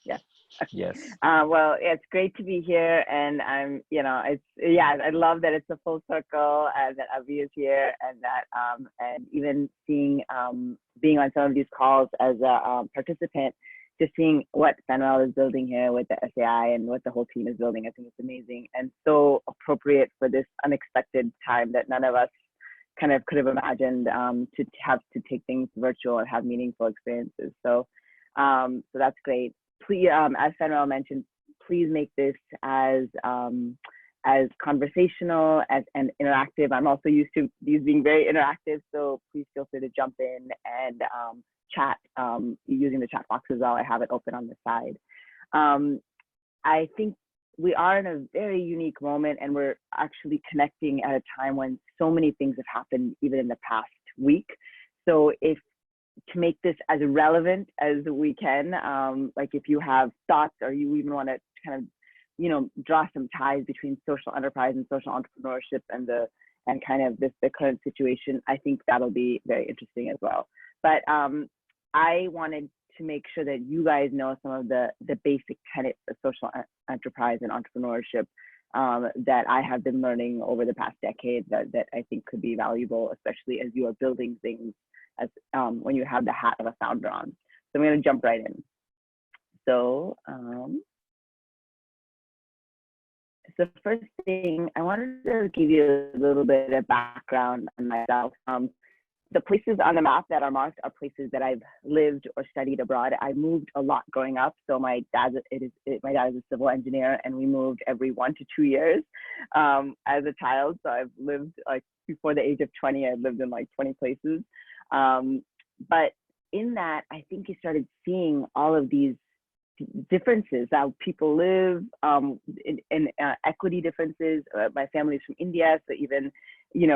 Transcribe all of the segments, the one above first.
Yes. Yes. Well, it's great to be here, and I love that it's a full circle, and that Avi is here, and that and even seeing being on some of these calls as a participant, just seeing what Fanuel is building here with the SAI and what the whole team is building, I think it's amazing and so appropriate for this unexpected time that none of us kind of could have imagined, to have to take things virtual and have meaningful experiences. So that's great. Please, as Fanuel mentioned, please make this as conversational and interactive. I'm also used to these being very interactive, so please feel free to jump in and chat using the chat box as well. I have it open on the side. I think we are in a very unique moment, and we're actually connecting at a time when so many things have happened even in the past week. So if to make this as relevant as we can, like if you have thoughts or you even want to kind of, draw some ties between social enterprise and social entrepreneurship and kind of the current situation, I think that'll be very interesting as well. But I wanted to make sure that you guys know some of the basic tenets of social enterprise and entrepreneurship that I have been learning over the past decade that I think could be valuable, especially as you are building things as when you have the hat of a founder on. So I'm going to jump right in. So the first thing, I wanted to give you a little bit of background on myself. The places on the map that are marked are places that I've lived or studied abroad. I moved a lot growing up. So my dad is a civil engineer, and we moved every 1 to 2 years as a child. So I've lived, like, before the age of 20, I've lived in like 20 places. But in that, I think you started seeing all of these differences, how people live, in equity differences. My family's from India, so even,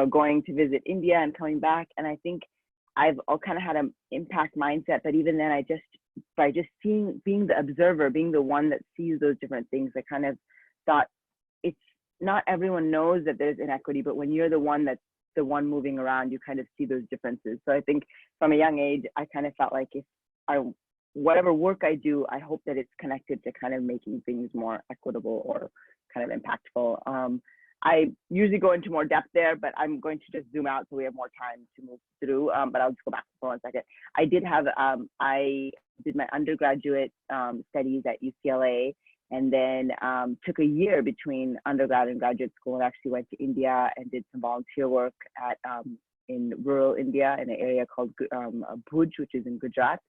going to visit India and coming back. And I think I've all kind of had an impact mindset, but even then by just being the observer, being the one that sees those different things, I kind of thought it's not everyone knows that there's inequity, but when you're the one that's the one moving around, you kind of see those differences. So I think from a young age, I kind of felt like whatever work I do, I hope that it's connected to kind of making things more equitable or kind of impactful. I usually go into more depth there, but I'm going to just zoom out so we have more time to move through. But I'll just go back for 1 second. I did my undergraduate studies at UCLA, and then took a year between undergrad and graduate school, and actually went to India and did some volunteer work in rural India in an area called Bhuj, which is in Gujarat.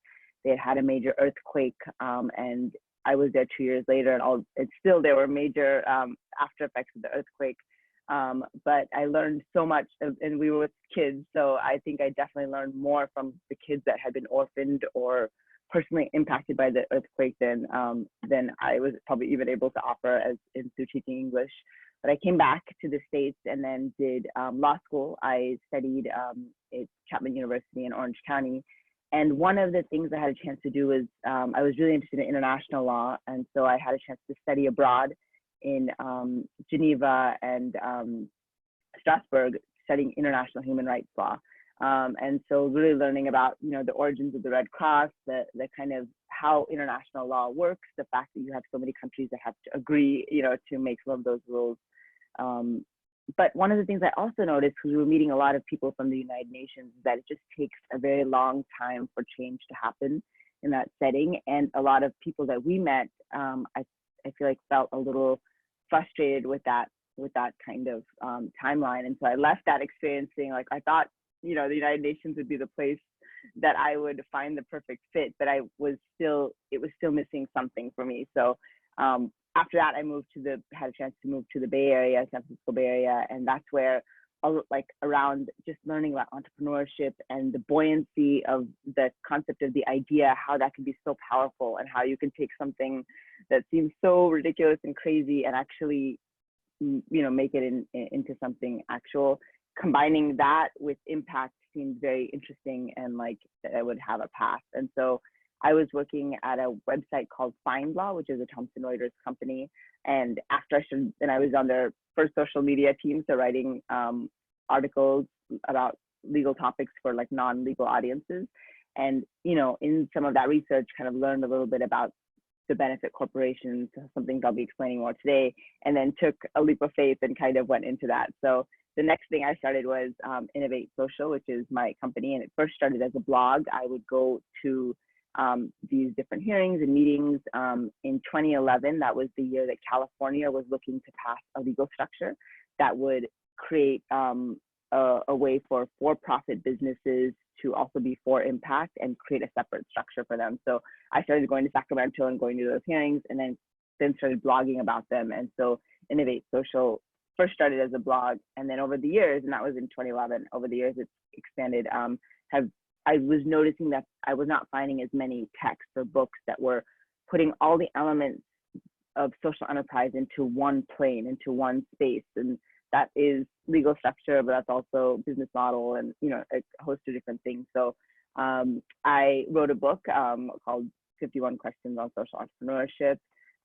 They had a major earthquake, and I was there 2 years later, and still there were major after effects of the earthquake. But I learned so much, and we were with kids, so I think I definitely learned more from the kids that had been orphaned or personally impacted by the earthquake than I was probably even able to offer through teaching English. But I came back to the States and then did law school. I studied at Chapman University in Orange County. And one of the things I had a chance to do was I was really interested in international law. And so I had a chance to study abroad in Geneva and Strasbourg, studying international human rights law. And so really learning about, the origins of the Red Cross, the kind of how international law works, the fact that you have so many countries that have to agree, to make some of those rules. But one of the things I also noticed, because we were meeting a lot of people from the United Nations, is that it just takes a very long time for change to happen in that setting. And a lot of people that we met, I feel like felt a little frustrated with that kind of timeline. And so I left that experience saying, like, I thought, the United Nations would be the place that I would find the perfect fit, but it was still missing something for me. So after that, I had a chance to move to the Bay Area, San Francisco Bay Area, and that's where, like, around just learning about entrepreneurship and the buoyancy of the concept of the idea, how that can be so powerful, and how you can take something that seems so ridiculous and crazy and actually, make it into something actual. Combining that with impact seemed very interesting, and like that I would have a path. And so I was working at a website called Find Law, which is a Thomson Reuters company. And I was on their first social media team, so writing articles about legal topics for like non-legal audiences. And, in some of that research, kind of learned a little bit about to benefit corporations, something I'll be explaining more today, and then took a leap of faith and kind of went into that. So the next thing I started was Innovate Social, which is my company, and it first started as a blog. I would go to these different hearings and meetings. In 2011, that was the year that California was looking to pass a legal structure that would create a way for-profit businesses to also be for impact and create a separate structure for them. So I started going to Sacramento and going to those hearings, and then started blogging about them. And so Innovate Social first started as a blog, and then over the years, and that was in 2011, over the years it's expanded. I was noticing that I was not finding as many texts or books that were putting all the elements of social enterprise into one plane, into one space. And that is legal structure, but that's also business model and, you know, a host of different things. So I wrote a book called 51 Questions on Social Entrepreneurship.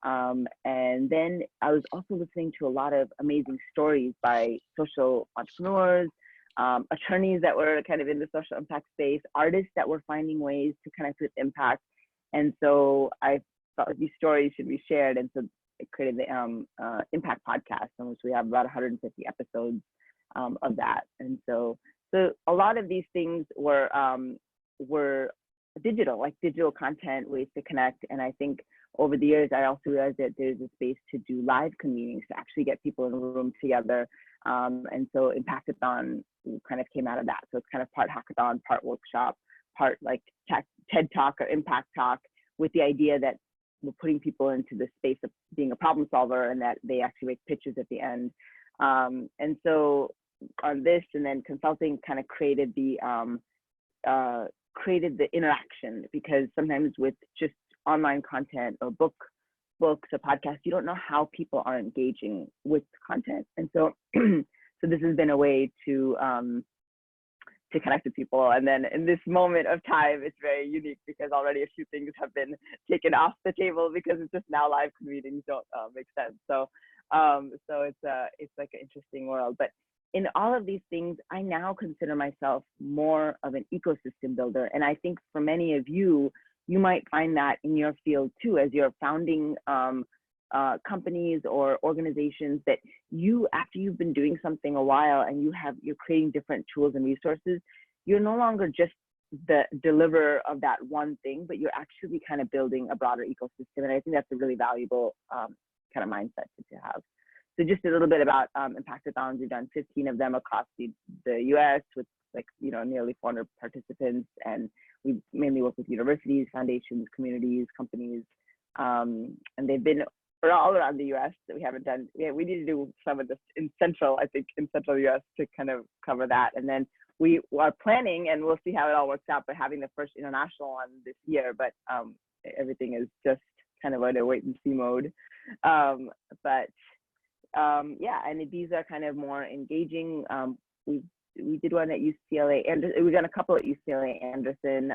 And then I was also listening to a lot of amazing stories by social entrepreneurs, attorneys that were kind of in the social impact space, artists that were finding ways to connect with impact. And so I thought these stories should be shared. And so I created the Impact Podcast, in which we have about 150 episodes of that. And so a lot of these things were digital, like digital content, ways to connect. And I think over the years, I also realized that there's a space to do live convenings, to actually get people in a room together. And so Impactathon kind of came out of that. So it's kind of part hackathon, part workshop, part like TED Talk or Impact Talk, with the idea that we're putting people into the space of being a problem solver, and that they actually make pitches at the end. And so on this, and then consulting kind of created the interaction, because sometimes with just online content or books or podcasts, you don't know how people are engaging with content. And so so this has been a way to connect with people. And then in this moment of time, it's very unique, because already a few things have been taken off the table because it's just now live meetings don't make sense. So it's like an interesting world. But in all of these things, I now consider myself more of an ecosystem builder. And I think for many of you, you might find that in your field too, as you're founding companies or organizations, that you, after you've been doing something a while and you're creating different tools and resources, you're no longer just the deliverer of that one thing, but you're actually kind of building a broader ecosystem. And I think that's a really valuable kind of mindset to have. So just a little bit about Impactathons. We've done 15 of them across the US with nearly 400 participants. And we mainly work with universities, foundations, communities, companies. And they've been all around the US that we haven't done. Yeah, we need to do some of this in central US to kind of cover that. And then we are planning, and we'll see how it all works out, but having the first international one this year. But everything is just kind of in a wait and see mode. Yeah, and these are kind of more engaging. We did one at UCLA, and we've done a couple at UCLA Anderson.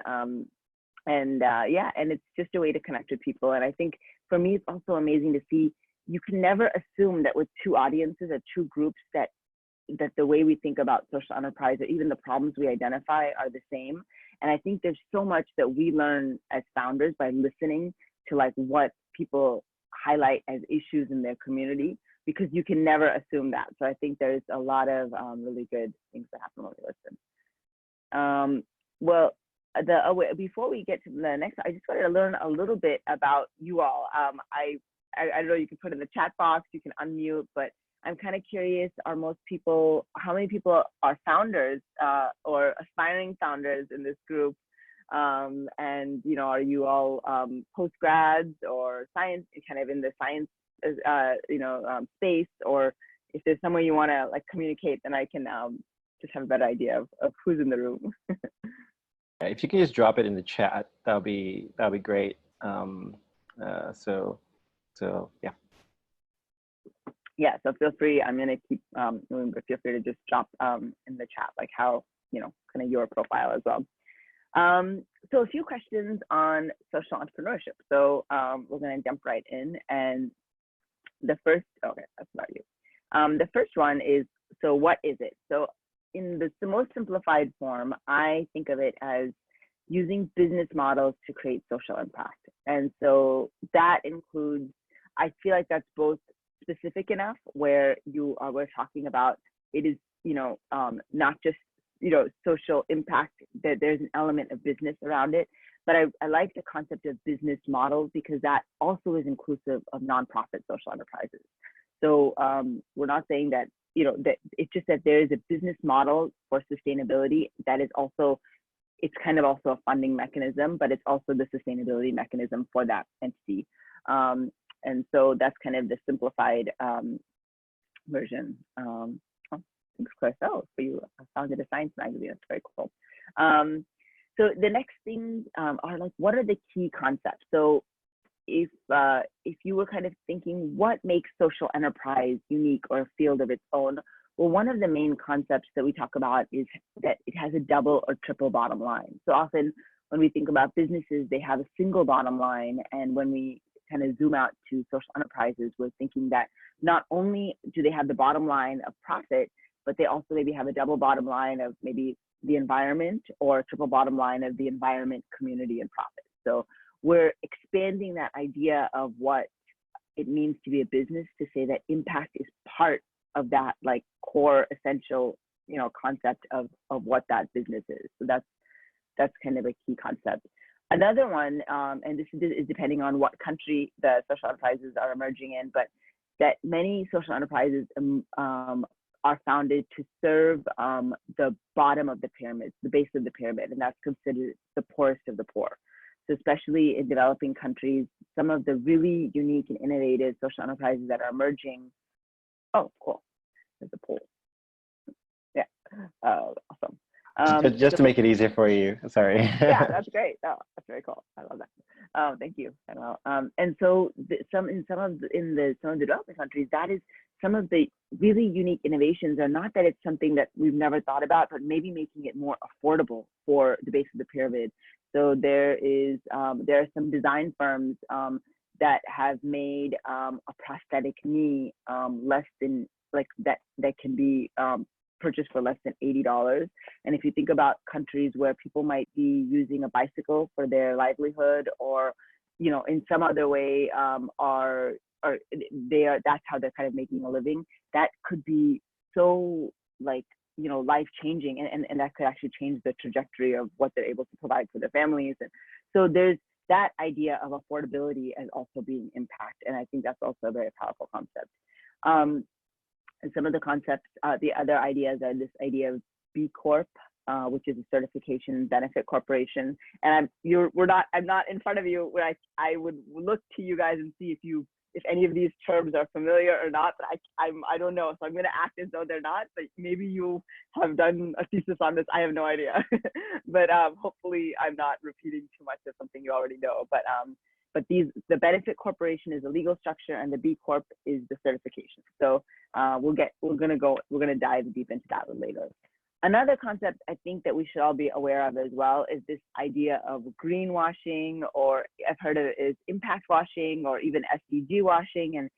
And it's just a way to connect with people. And I think for me, it's also amazing to see, you can never assume that with two audiences or two groups that the way we think about social enterprise, or even the problems we identify, are the same. And I think there's so much that we learn as founders by listening to like what people highlight as issues in their community, because you can never assume that. So I think there's a lot of really good things that happen when we listen. Before we get to the next, I just wanted to learn a little bit about you all. I don't know, you can put in the chat box, you can unmute, but I'm kind of curious, how many people are founders or aspiring founders in this group? And, are you all post-grads or science, kind of in the science, space? Or if there's somewhere you want to like communicate, then I can just have a better idea of who's in the room. If you can just drop it in the chat, that'll be great. Yeah. Yeah, so feel free. I'm gonna keep feel free to just drop in the chat like how kind of your profile as well. So a few questions on social entrepreneurship. So we're gonna jump right in, and the first, okay, that's about you. The first one is, so what is it? So in the most simplified form, I think of it as using business models to create social impact. And so that includes, I feel like that's both specific enough where we're talking about it is, not just, social impact, that there's an element of business around it. But I like the concept of business models because that also is inclusive of nonprofit social enterprises. So we're not saying that, that it's just that there is a business model for sustainability that is also, it's kind of also a funding mechanism, but it's also the sustainability mechanism for that entity. And so that's kind of the simplified version. Thanks, Chris. Oh, for you, I founded a science magazine. That's very cool. So the next things are like, what are the key concepts? So if you were kind of thinking what makes social enterprise unique or a field of its own, well, one of the main concepts that we talk about is that it has a double or triple bottom line. So often when we think about businesses, they have a single bottom line. And when we kind of zoom out to social enterprises, we're thinking that not only do they have the bottom line of profit, but they also maybe have a double bottom line of maybe the environment, or a triple bottom line of the environment, community, and profit. So we're expanding that idea of what it means to be a business to say that impact is part of that like core essential, concept of what that business is. So that's kind of a key concept. Another one, and this is depending on what country the social enterprises are emerging in, but that many social enterprises are founded to serve the bottom of the pyramid, the base of the pyramid, and that's considered the poorest of the poor. So especially in developing countries, some of the really unique and innovative social enterprises that are emerging. Oh, cool. There's a poll. Yeah, awesome. Just to make it easier for you, sorry. Yeah, that's great. Oh, that's very cool. I love that. Thank you. And so some of the developing countries, that is some of the really unique innovations are not that it's something that we've never thought about, but maybe making it more affordable for the base of the pyramid. So there are some design firms that have made a prosthetic knee less than that can be purchased for less than $80. And if you think about countries where people might be using a bicycle for their livelihood, or in some other way that's how they're kind of making a living, that could be so life changing, and that could actually change the trajectory of what they're able to provide for their families. And so there's that idea of affordability as also being impact, and I think that's also a very powerful concept. And some of the concepts, the other ideas are this idea of B Corp, which is a certification benefit corporation. And I'm not in front of you where I would look to you guys and see if any of these terms are familiar or not, but I don't know. So I'm going to act as though they're not, but maybe you have done a thesis on this. I have no idea. But hopefully I'm not repeating too much of something you already know. But the benefit corporation is a legal structure, and the B Corp is the certification. So we're gonna dive deep into that one later. Another concept I think that we should all be aware of as well is this idea of greenwashing, or I've heard of it as impact washing, or even SDG washing. And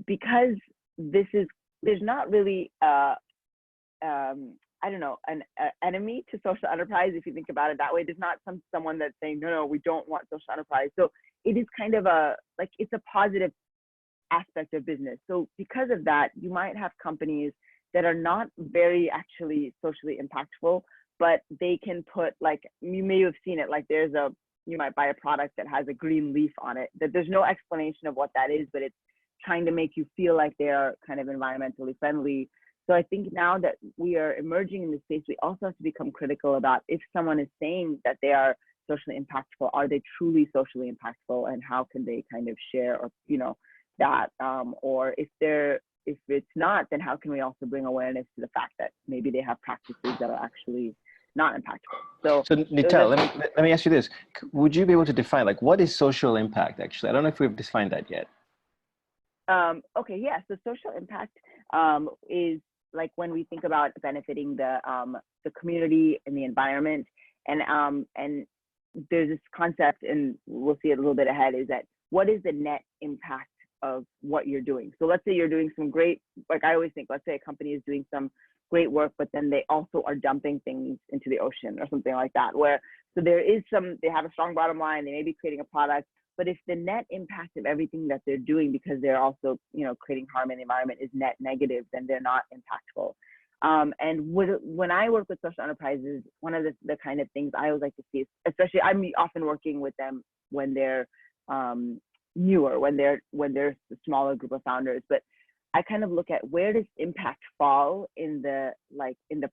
because there's not really an enemy to social enterprise, if you think about it that way. There's not someone that's saying no, we don't want social enterprise. So it is kind of it's a positive aspect of business. So because of that, you might have companies that are not very actually socially impactful, but they can put, you may have seen it, you might buy a product that has a green leaf on it, that there's no explanation of what that is, but it's trying to make you feel like they are kind of environmentally friendly. So I think now that we are emerging in this space, we also have to become critical about if someone is saying that they are socially impactful, are they truly socially impactful, and how can they kind of share, or that, or if it's not, then how can we also bring awareness to the fact that maybe they have practices that are actually not impactful. So Neetal, let me ask you this. Would you be able to define what is social impact actually? I don't know if we've defined that yet. Okay, yeah, so social impact is when we think about benefiting the community and the environment, and there's this concept, and we'll see it a little bit ahead, is that what is the net impact of what you're doing? So let's say you're doing some great, I always think, let's say a company is doing some great work, but then they also are dumping things into the ocean or something like that, where so there is they have a strong bottom line, they may be creating a product, but if the net impact of everything that they're doing, because they're also, creating harm in the environment, is net negative, then they're not impactful. And when I work with social enterprises, one of the kind of things I always like to see is, especially I'm often working with them when they're newer, when they're a smaller group of founders, but I kind of look at where does impact fall in the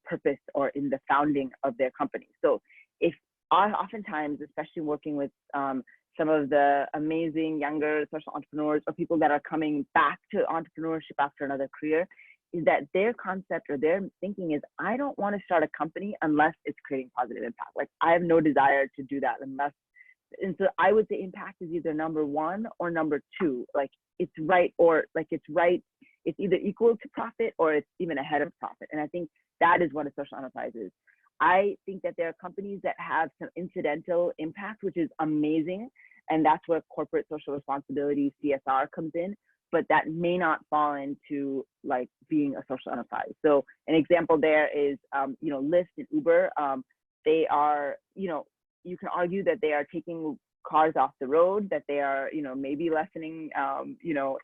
purpose or in the founding of their company. So if oftentimes, especially working with some of the amazing younger social entrepreneurs or people that are coming back to entrepreneurship after another career, is that their concept or their thinking is, I don't want to start a company unless it's creating positive impact. Like, I have no desire to do that unless, and so I would say impact is either number one or number two. Like, it's right, or like it's right, it's either equal to profit or it's even ahead of profit. And I think that is what a social enterprise is. I think that there are companies that have some incidental impact, which is amazing. And that's where corporate social responsibility, CSR, comes in. But that may not fall into like being a social enterprise. So an example there is, Lyft and Uber. They are, you can argue that they are taking cars off the road, that they are, maybe lessening,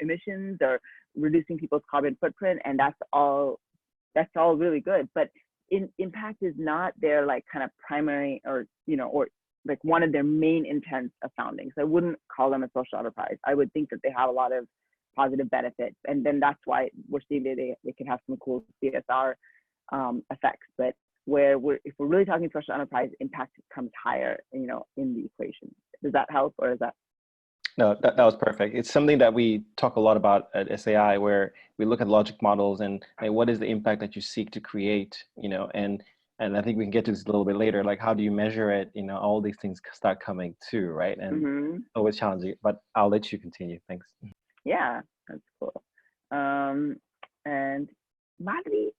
emissions or reducing people's carbon footprint, and that's all really good. But impact is not their like kind of primary or like one of their main intents of founding. So I wouldn't call them a social enterprise. I would think that they have a lot of positive benefits, and then that's why we're seeing that they can have some cool CSR effects. But if we're really talking social enterprise, impact comes higher, in the equation. Does that help, or is that? No, that was perfect. It's something that we talk a lot about at SAI, where we look at logic models and what is the impact that you seek to create, and I think we can get to this a little bit later, like how do you measure it? All these things start coming too, right? And always challenging, but I'll let you continue. Thanks. Yeah, that's cool. And Madhuri,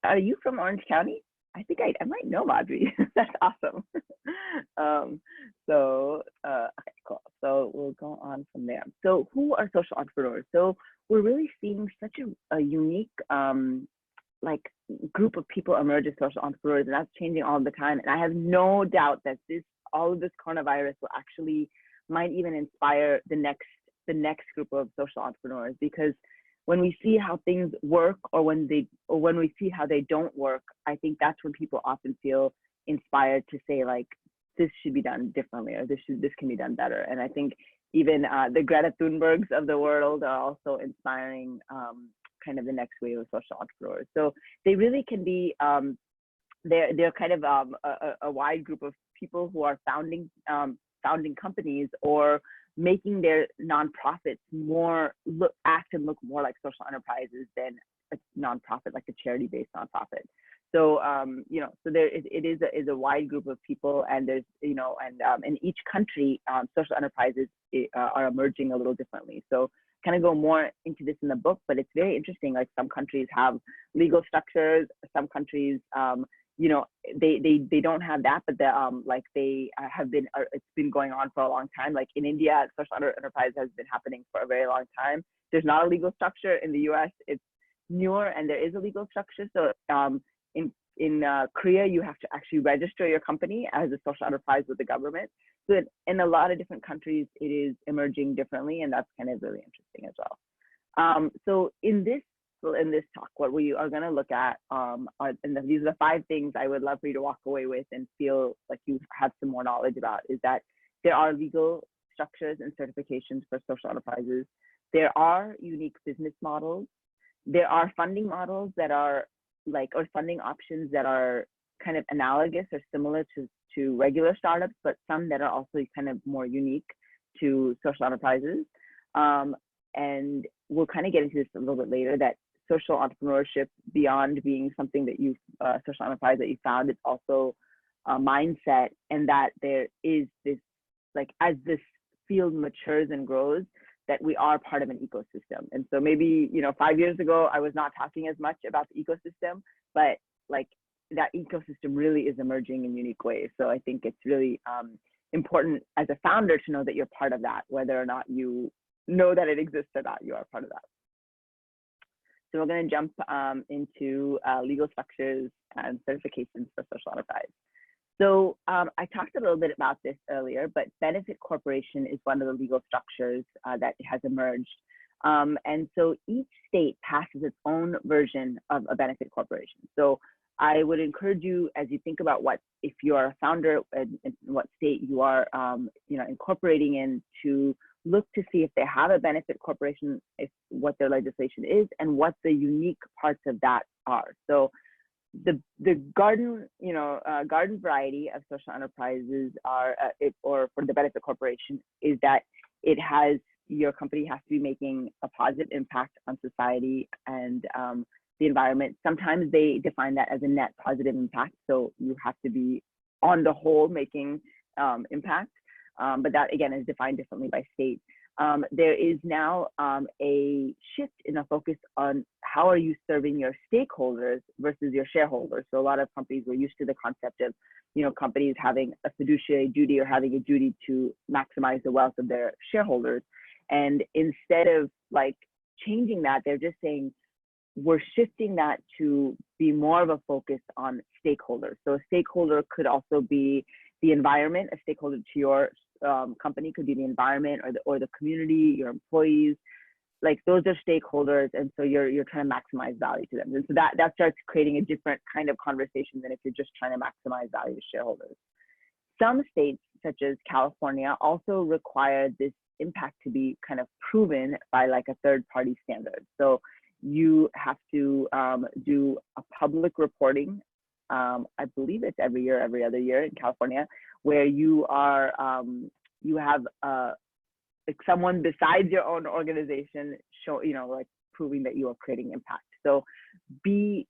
are you from Orange County? I think I might know Madhuri. That's awesome. Okay, cool. So we'll go on from there. So who are social entrepreneurs? So we're really seeing such a unique group of people emerge as social entrepreneurs, and that's changing all the time. And I have no doubt that all of this coronavirus will actually might even inspire the next group of social entrepreneurs, because when we see how things work or when we see how they don't work, I think that's when people often feel inspired to say, like, this should be done differently, or this can be done better. And I think even the Greta Thunbergs of the world are also inspiring kind of the next wave of social entrepreneurs. So they really can be they're kind of a wide group of people who are founding companies or making their nonprofits act and look more like social enterprises than a nonprofit, like a charity-based nonprofit. So so it is a wide group of people, and there's and in each country, social enterprises are emerging a little differently. So kind of go more into this in the book, but it's very interesting. Like, some countries have legal structures, some countries they don't have that, but they have been, it's been going on for a long time. Like in India, social enterprise has been happening for a very long time. There's not a legal structure. In the US, it's newer and there is a legal structure. So in Korea, you have to actually register your company as a social enterprise with the government. So in a lot of different countries, it is emerging differently, and that's kind of really interesting as well. So in this talk, what we are going to look at, these are the 5 things I would love for you to walk away with and feel like you have some more knowledge about, is that there are legal structures and certifications for social enterprises. There are unique business models. There are funding models that are or funding options that are kind of analogous or similar to regular startups, but some that are also kind of more unique to social enterprises. And we'll kind of get into this a little bit later, that social entrepreneurship, beyond being something that social enterprise that you found, it's also a mindset, and that there is this, like, as this field matures and grows, that we are part of an ecosystem. And so maybe, 5 years ago, I was not talking as much about the ecosystem, but like that ecosystem really is emerging in unique ways. So I think it's really important as a founder to know that you're part of that, whether or not you know that it exists or not, you are part of that. So we're going to jump into legal structures and certifications for social enterprise. So I talked a little bit about this earlier, but benefit corporation is one of the legal structures that has emerged. And so each state passes its own version of a benefit corporation. So I would encourage you, as you think about if you are a founder in what state you are, incorporating in, to look to see if they have a benefit corporation, what their legislation is, and what the unique parts of that are. So the garden variety of social enterprises are, or for the benefit corporation, is that your company has to be making a positive impact on society and the environment. Sometimes they define that as a net positive impact. So you have to be, on the whole, making impact. But that, again, is defined differently by state. There is now a shift in a focus on how are you serving your stakeholders versus your shareholders. So a lot of companies were used to the concept of, companies having a fiduciary duty or having a duty to maximize the wealth of their shareholders. And instead of changing that, they're just saying, we're shifting that to be more of a focus on stakeholders. So a stakeholder could also be the environment. A stakeholder to your company could be the environment or the community, your employees. Those are stakeholders, and so you're trying to maximize value to them. And so that starts creating a different kind of conversation than if you're just trying to maximize value to shareholders. Some states, such as California, also require this impact to be kind of proven by a third-party standard. So you have to do a public reporting. I believe it's every other year in California, where you have someone besides your own organization proving that you are creating impact. So B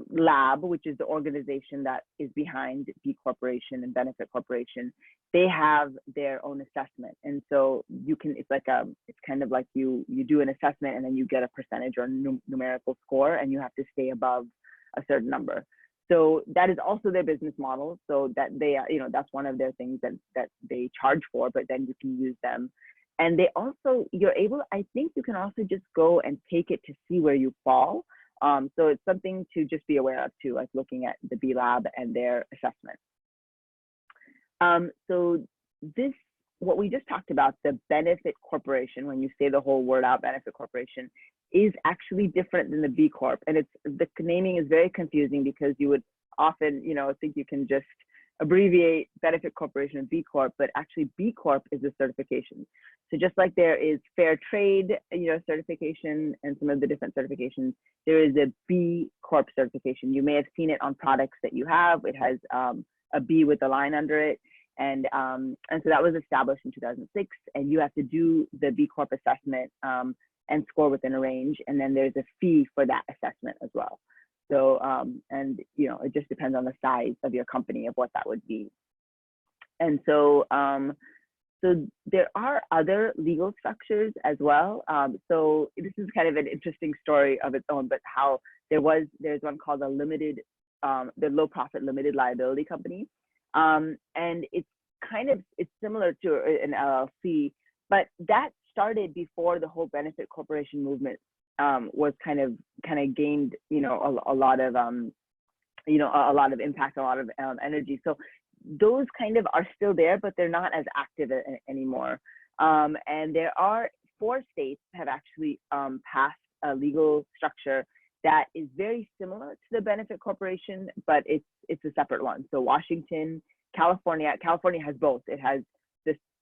Lab, which is the organization that is behind B Corporation and Benefit Corporation, they have their own assessment. And so it's kind of like you do an assessment and then you get a percentage or numerical score, and you have to stay above a certain number. So that is also their business model. So that they, that's one of their things that they charge for, but then you can use them. And they also, I think you can also just go and take it to see where you fall. So it's something to just be aware of too, looking at the B Lab and their assessment. So what we just talked about, the benefit corporation, when you say the whole word out, benefit corporation, is actually different than the B Corp. And the naming is very confusing because you would often, think you can just abbreviate benefit corporation and B Corp, but actually B Corp is a certification. So just like there is fair trade, certification and some of the different certifications, there is a B Corp certification. You may have seen it on products that you have. It has a B with a line under it. And so that was established in 2006, and you have to do the B Corp assessment and score within a range. And then there's a fee for that assessment as well. So, and it just depends on the size of your company of what that would be. And so, so there are other legal structures as well. So this is kind of an interesting story of its own, but how there's one called the low profit limited liability company. And it's similar to an LLC, but that started before the whole benefit corporation movement was kind of gained, a lot of impact, a lot of energy. So those kind of are still there, but they're not as active anymore. And there are 4 states have actually passed a legal structure that is very similar to the benefit corporation, but it's a separate one. So Washington, California has both. It has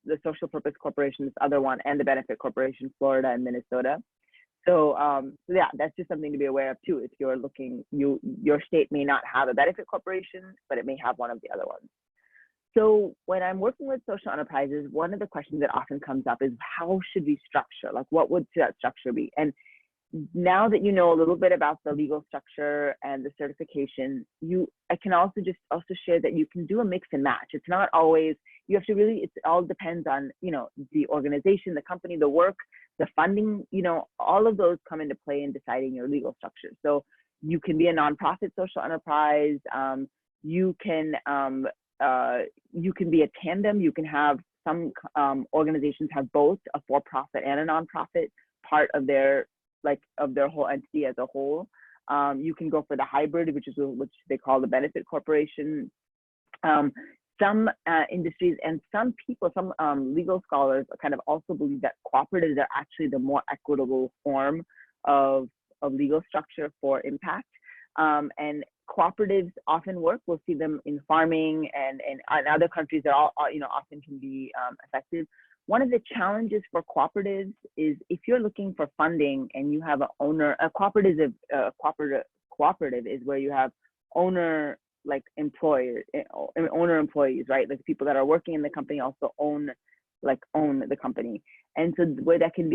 the social purpose corporation, this other one, and the benefit corporation, Florida and Minnesota. So yeah, that's just something to be aware of too. If you're looking, your state may not have a benefit corporation, but it may have one of the other ones. So when I'm working with social enterprises, one of the questions that often comes up is, how should we structure? What would that structure be? And now that you know a little bit about the legal structure and the certification, I can also share that you can do a mix and match. It's not always, you have to really, it all depends on, the organization, the company, the work, the funding, all of those come into play in deciding your legal structure. So you can be a nonprofit social enterprise. You can be a tandem. You can have some organizations have both a for-profit and a nonprofit part of their like of their whole entity as a whole. You can go for the hybrid, which they call the benefit corporation. Some industries and some people, some legal scholars kind of also believe that cooperatives are actually the more equitable form of legal structure for impact. And cooperatives often work. We'll see them in farming and in other countries that often can be effective. One of the challenges for cooperatives is if you're looking for funding and you have an owner, a cooperative is where you have owner employees, right? Like people that are working in the company also own the company. And so where that can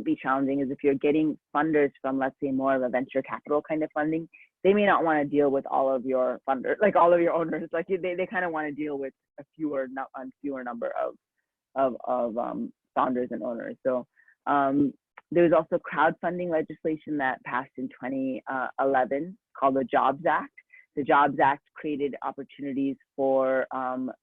be challenging is if you're getting funders from, let's say, more of a venture capital kind of funding, they may not want to deal with all of your funders, like all of your owners. Like they kind of want to deal with a fewer number of founders and owners. So there's also crowdfunding legislation that passed in 2011 called the Jobs Act. The Jobs Act created opportunities for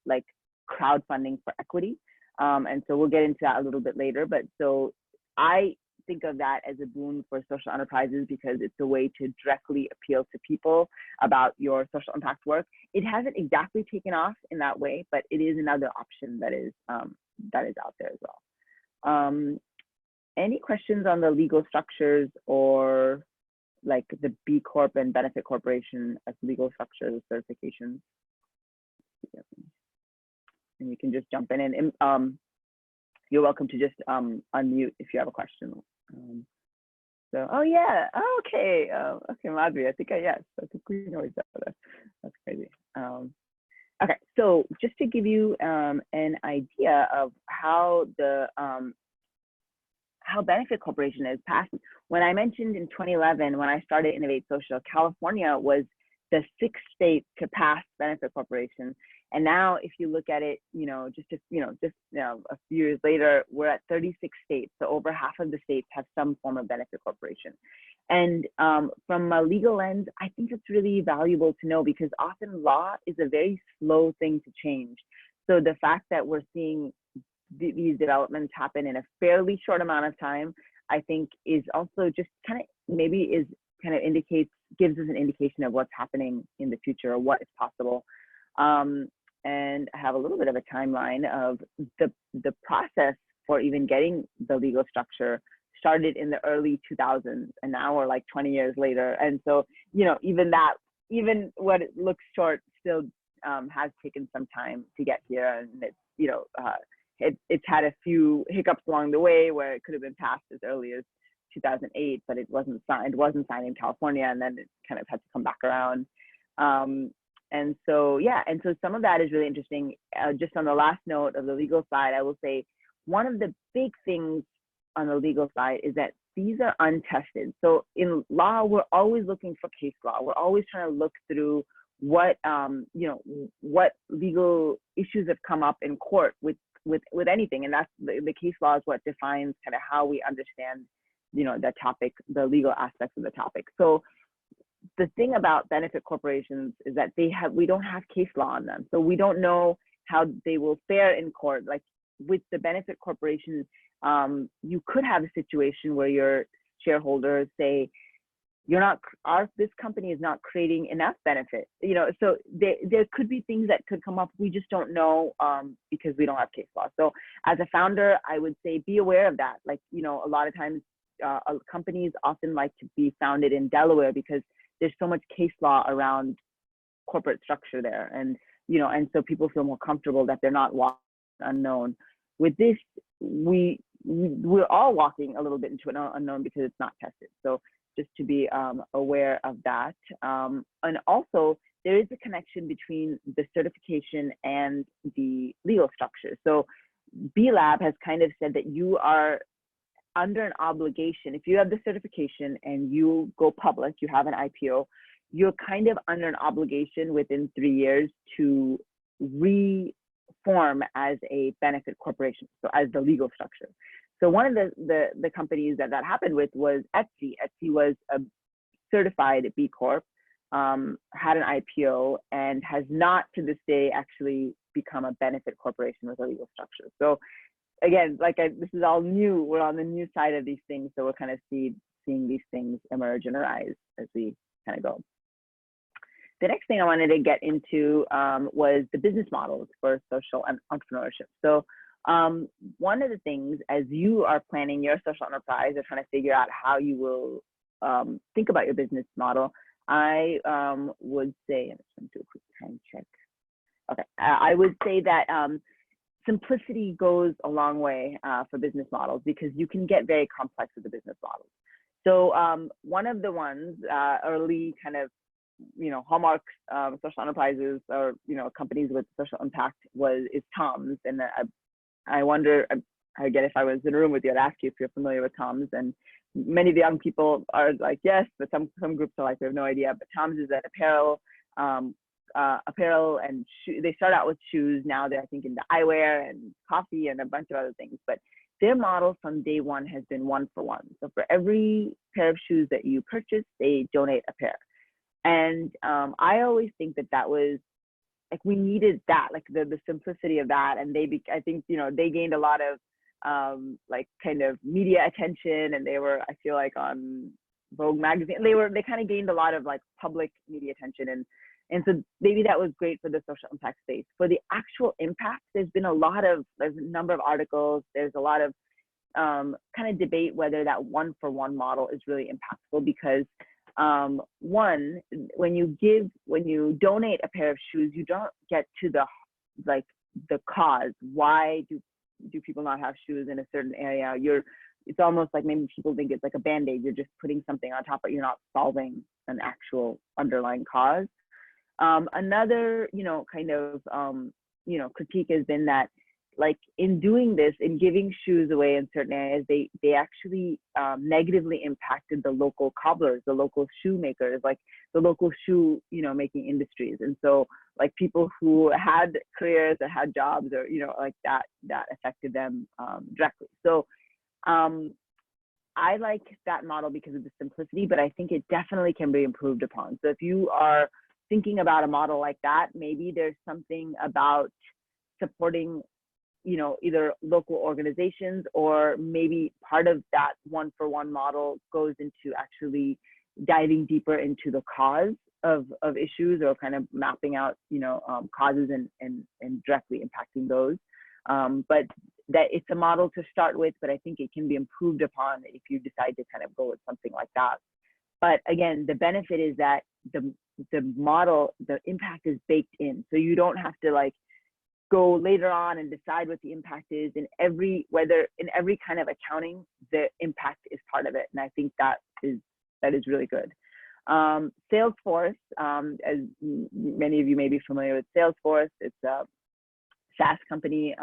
like crowdfunding for equity. And so we'll get into that a little bit later. But so I think of that as a boon for social enterprises because it's a way to directly appeal to people about your social impact work. It hasn't exactly taken off in that way, but it is another option that is out there as well. Any questions on the legal structures or like the B Corp and Benefit Corporation as legal structures certifications? And you can just jump in and you're welcome to just unmute if you have a question. So, oh yeah, oh, okay, okay, Madhuri, I think yes, I think we know each other. That's crazy. Okay, so just to give you an idea of how the how Benefit Corporation is passed. When I mentioned in 2011, when I started Innovate Social, California was the 6th state to pass Benefit Corporation. And now if you look at it, just a few years later, we're at 36 states. So over half of the states have some form of Benefit Corporation. And from a legal lens, I think it's really valuable to know because often law is a very slow thing to change. So the fact that we're seeing these developments happen in a fairly short amount of time, I think is also just gives us an indication of what's happening in the future or what is possible. And I have a little bit of a timeline of the process for even getting the legal structure started in the early 2000s, and now we're like 20 years later. And so, even what it looks short still has taken some time to get here, and it's had a few hiccups along the way where it could have been passed as early as 2008, but it wasn't signed in California, and then it kind of had to come back around. And so some of that is really interesting. Just on the last note of the legal side, I will say one of the big things on the legal side is that these are untested. So in law, we're always looking for case law. We're always trying to look through what legal issues have come up in court with anything, and that's the case law is what defines kind of how we understand the topic, the legal aspects of the topic. So the thing about benefit corporations is that we don't have case law on them, so we don't know how they will fare in court. Like with the benefit corporation, you could have a situation where your shareholders say, this company is not creating enough benefit, so there could be things that could come up. We just don't know because we don't have case law. So as a founder, I would say be aware of that. Like, a lot of times companies often like to be founded in Delaware because there's so much case law around corporate structure there. And, and so people feel more comfortable that they're not walking unknown. With this, we're all walking a little bit into an unknown because it's not tested. So just to be aware of that. And also, there is a connection between the certification and the legal structure. So B Lab has kind of said that you are under an obligation. If you have the certification and you go public, you have an IPO, you're kind of under an obligation within 3 years to reform as a benefit corporation, so as the legal structure. So one of the companies that happened with was Etsy. Etsy was a certified B Corp, had an IPO, and has not to this day actually become a benefit corporation with a legal structure. So again, this is all new. We're on the new side of these things, so we're kind of seeing these things emerge and arise as we kind of go. The next thing I wanted to get into was the business models for social entrepreneurship. So one of the things, as you are planning your social enterprise or trying to figure out how you will think about your business model, I would say, I'm just going to do a quick time check. Okay, I would say that simplicity goes a long way for business models, because you can get very complex with the business models. So one of the ones, early kind of, hallmark social enterprises, or companies with social impact, is Tom's. And I wonder, again, if I was in a room with you, I'd ask you if you're familiar with Tom's. And many of the young people are like, yes, but some groups are like, we have no idea. But Tom's is an apparel and they start out with shoes. Now they're, I think, into eyewear and coffee and a bunch of other things. But their model from day one has been 1-for-1. So for every pair of shoes that you purchase, they donate a pair. And I always think that was, like, we needed that, like the simplicity of that. And I think, they gained a lot of like kind of media attention, and they were, I feel like, on Vogue magazine. They kind of gained a lot of like public media attention. And so maybe that was great for the social impact space. For the actual impact, there's a number of articles, there's a lot of kind of debate whether that 1-for-1 model is really impactful, because one, when you donate a pair of shoes, you don't get to the cause. Why do people not have shoes in a certain area? It's almost like maybe people think it's like a band-aid. You're just putting something on top, but you're not solving an actual underlying cause. Another, kind of, critique has been that, like, in doing this, in giving shoes away in certain areas, they actually negatively impacted the local cobblers, the local shoemakers, like the local shoe, making industries. And so, like, people who had careers or had jobs, or, like that affected them directly. So I like that model because of the simplicity, but I think it definitely can be improved upon. So if you are thinking about a model like that, maybe there's something about supporting, either local organizations, or maybe part of that 1-for-1 model goes into actually diving deeper into the cause of issues, or kind of mapping out, causes and directly impacting those. But that it's a model to start with, but I think it can be improved upon if you decide to kind of go with something like that. But again, the benefit is that the model, the impact is baked in. So you don't have to like go later on and decide what the impact is. In every kind of accounting, the impact is part of it. And I think that is really good. Salesforce, as many of you may be familiar with Salesforce, it's a SaaS company.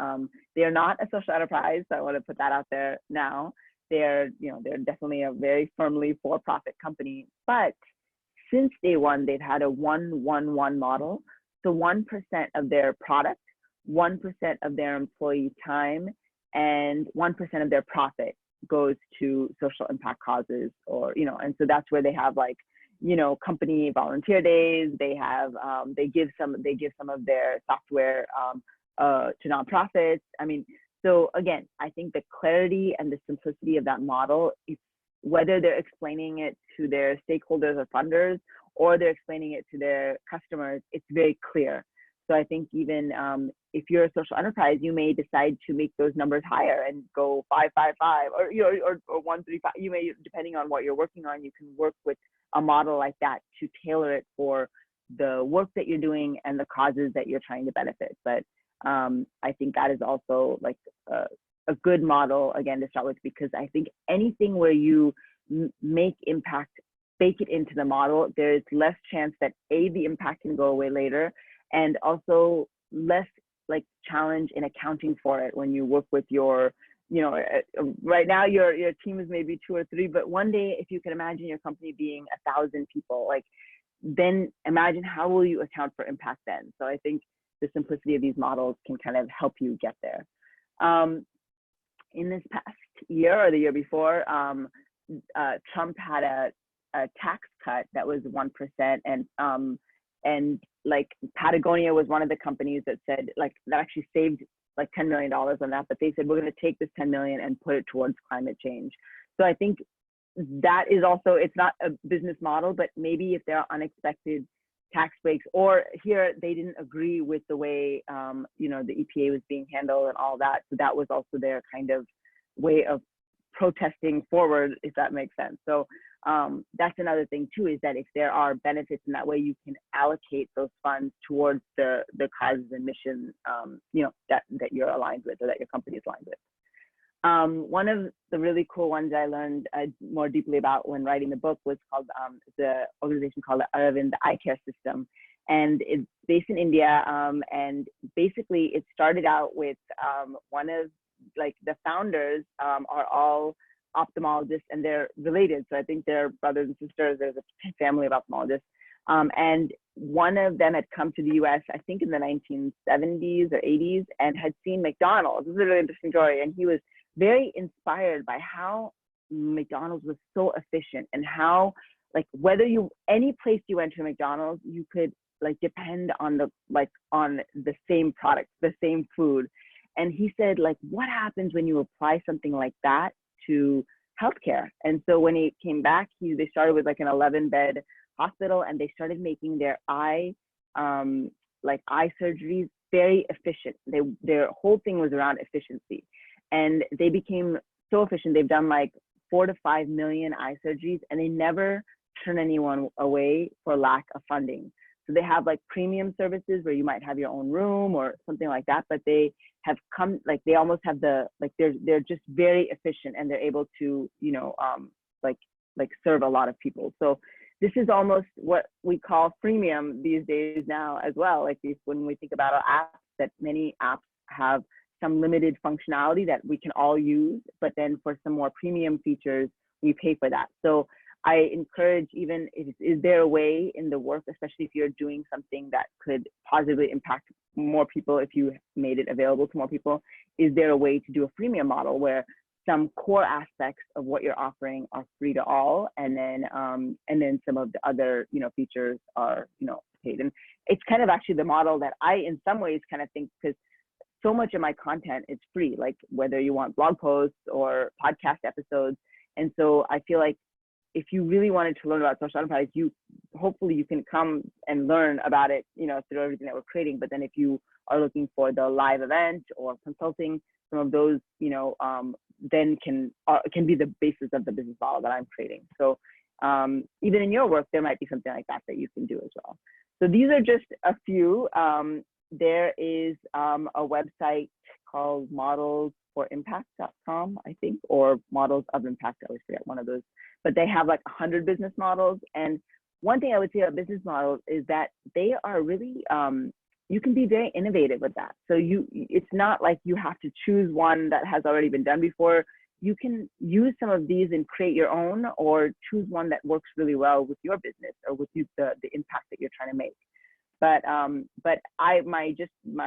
They are not a social enterprise, so I want to put that out there now. They're definitely a very firmly for-profit company, but since day one, they've had a 1-1-1 model. So 1% of their product, 1% of their employee time, and 1% of their profit goes to social impact causes, or, and so that's where they have, like, company volunteer days. They have, they give some of their software to nonprofits. I mean, so again, I think the clarity and the simplicity of that model, whether they're explaining it to their stakeholders or funders, or they're explaining it to their customers, it's very clear. So I think even if you're a social enterprise, you may decide to make those numbers higher and go 5-5-5, or 1-3-5. You may, depending on what you're working on, you can work with a model like that to tailor it for the work that you're doing and the causes that you're trying to benefit. But I think that is also like a good model, again, to start with, because I think anything where you make impact, bake it into the model, there's less chance that the impact can go away later, and also less like challenge in accounting for it when you work with your, right now your team is maybe 2 or 3, but one day, if you can imagine your company being 1,000 people, like, then imagine how will you account for impact then? So I think the simplicity of these models can kind of help you get there. In this past year or the year before, Trump had a tax cut that was 1%, and like Patagonia was one of the companies that said, like, that actually saved like $10 million on that, but they said, we're going to take this 10 million and put it towards climate change. So I think that is also, it's not a business model, but maybe if there are unexpected tax breaks, or here they didn't agree with the way you know, the EPA was being handled and all that, so that was also their kind of way of protesting forward, if that makes sense. So that's another thing too, is that if there are benefits in that way, you can allocate those funds towards the causes and mission, you know, that you're aligned with, or that your company is aligned with. One of the really cool ones I learned more deeply about when writing the book was called the organization called the Aravind Eye Care System, and it's based in India. And basically, it started out with one of, like, the founders are all ophthalmologists, and they're related. So I think they're brothers and sisters. There's a family of ophthalmologists. And one of them had come to the US, I think in the 1970s or 80s, and had seen McDonald's. This is a really interesting story. And he was very inspired by how McDonald's was so efficient, and how, like, whether you, any place you went to McDonald's, you could, like, depend on the, like, on the same product, the same food. And he said, like, what happens when you apply something like that to healthcare? And so when he came back, they started with like an 11-bed hospital, and they started making their eye surgeries very efficient. Their whole thing was around efficiency, and they became so efficient. They've done like 4 to 5 million eye surgeries, and they never turn anyone away for lack of funding. So they have like premium services where you might have your own room or something like that, but they have come, like, they almost have the, like, they're just very efficient, and they're able to, you know, like serve a lot of people. So this is almost what we call freemium these days now as well. Like, when we think about our apps, that many apps have some limited functionality that we can all use, but then for some more premium features, we pay for that. So I encourage, even is there a way in the work, especially if you're doing something that could positively impact more people, if you made it available to more people, is there a way to do a freemium model where some core aspects of what you're offering are free to all, and then some of the other, you know, features are, you know, paid? And it's kind of actually the model that I, in some ways, kind of think, because so much of my content is free, like whether you want blog posts or podcast episodes. And so I feel like if you really wanted to learn about social enterprise, hopefully you can come and learn about it, you know, through everything that we're creating. But then if you are looking for the live event or consulting, some of those, you know, then can be the basis of the business model that I'm creating. So even in your work, there might be something like that you can do as well. So these are just a few. There is a website called modelsforimpact.com, I think, or Models of Impact. I always forget one of those. But they have like 100 business models. And one thing I would say about business models is that they are really, you can be very innovative with that. So it's not like you have to choose one that has already been done before. You can use some of these and create your own, or choose one that works really well with your business or with the impact that you're trying to make. But my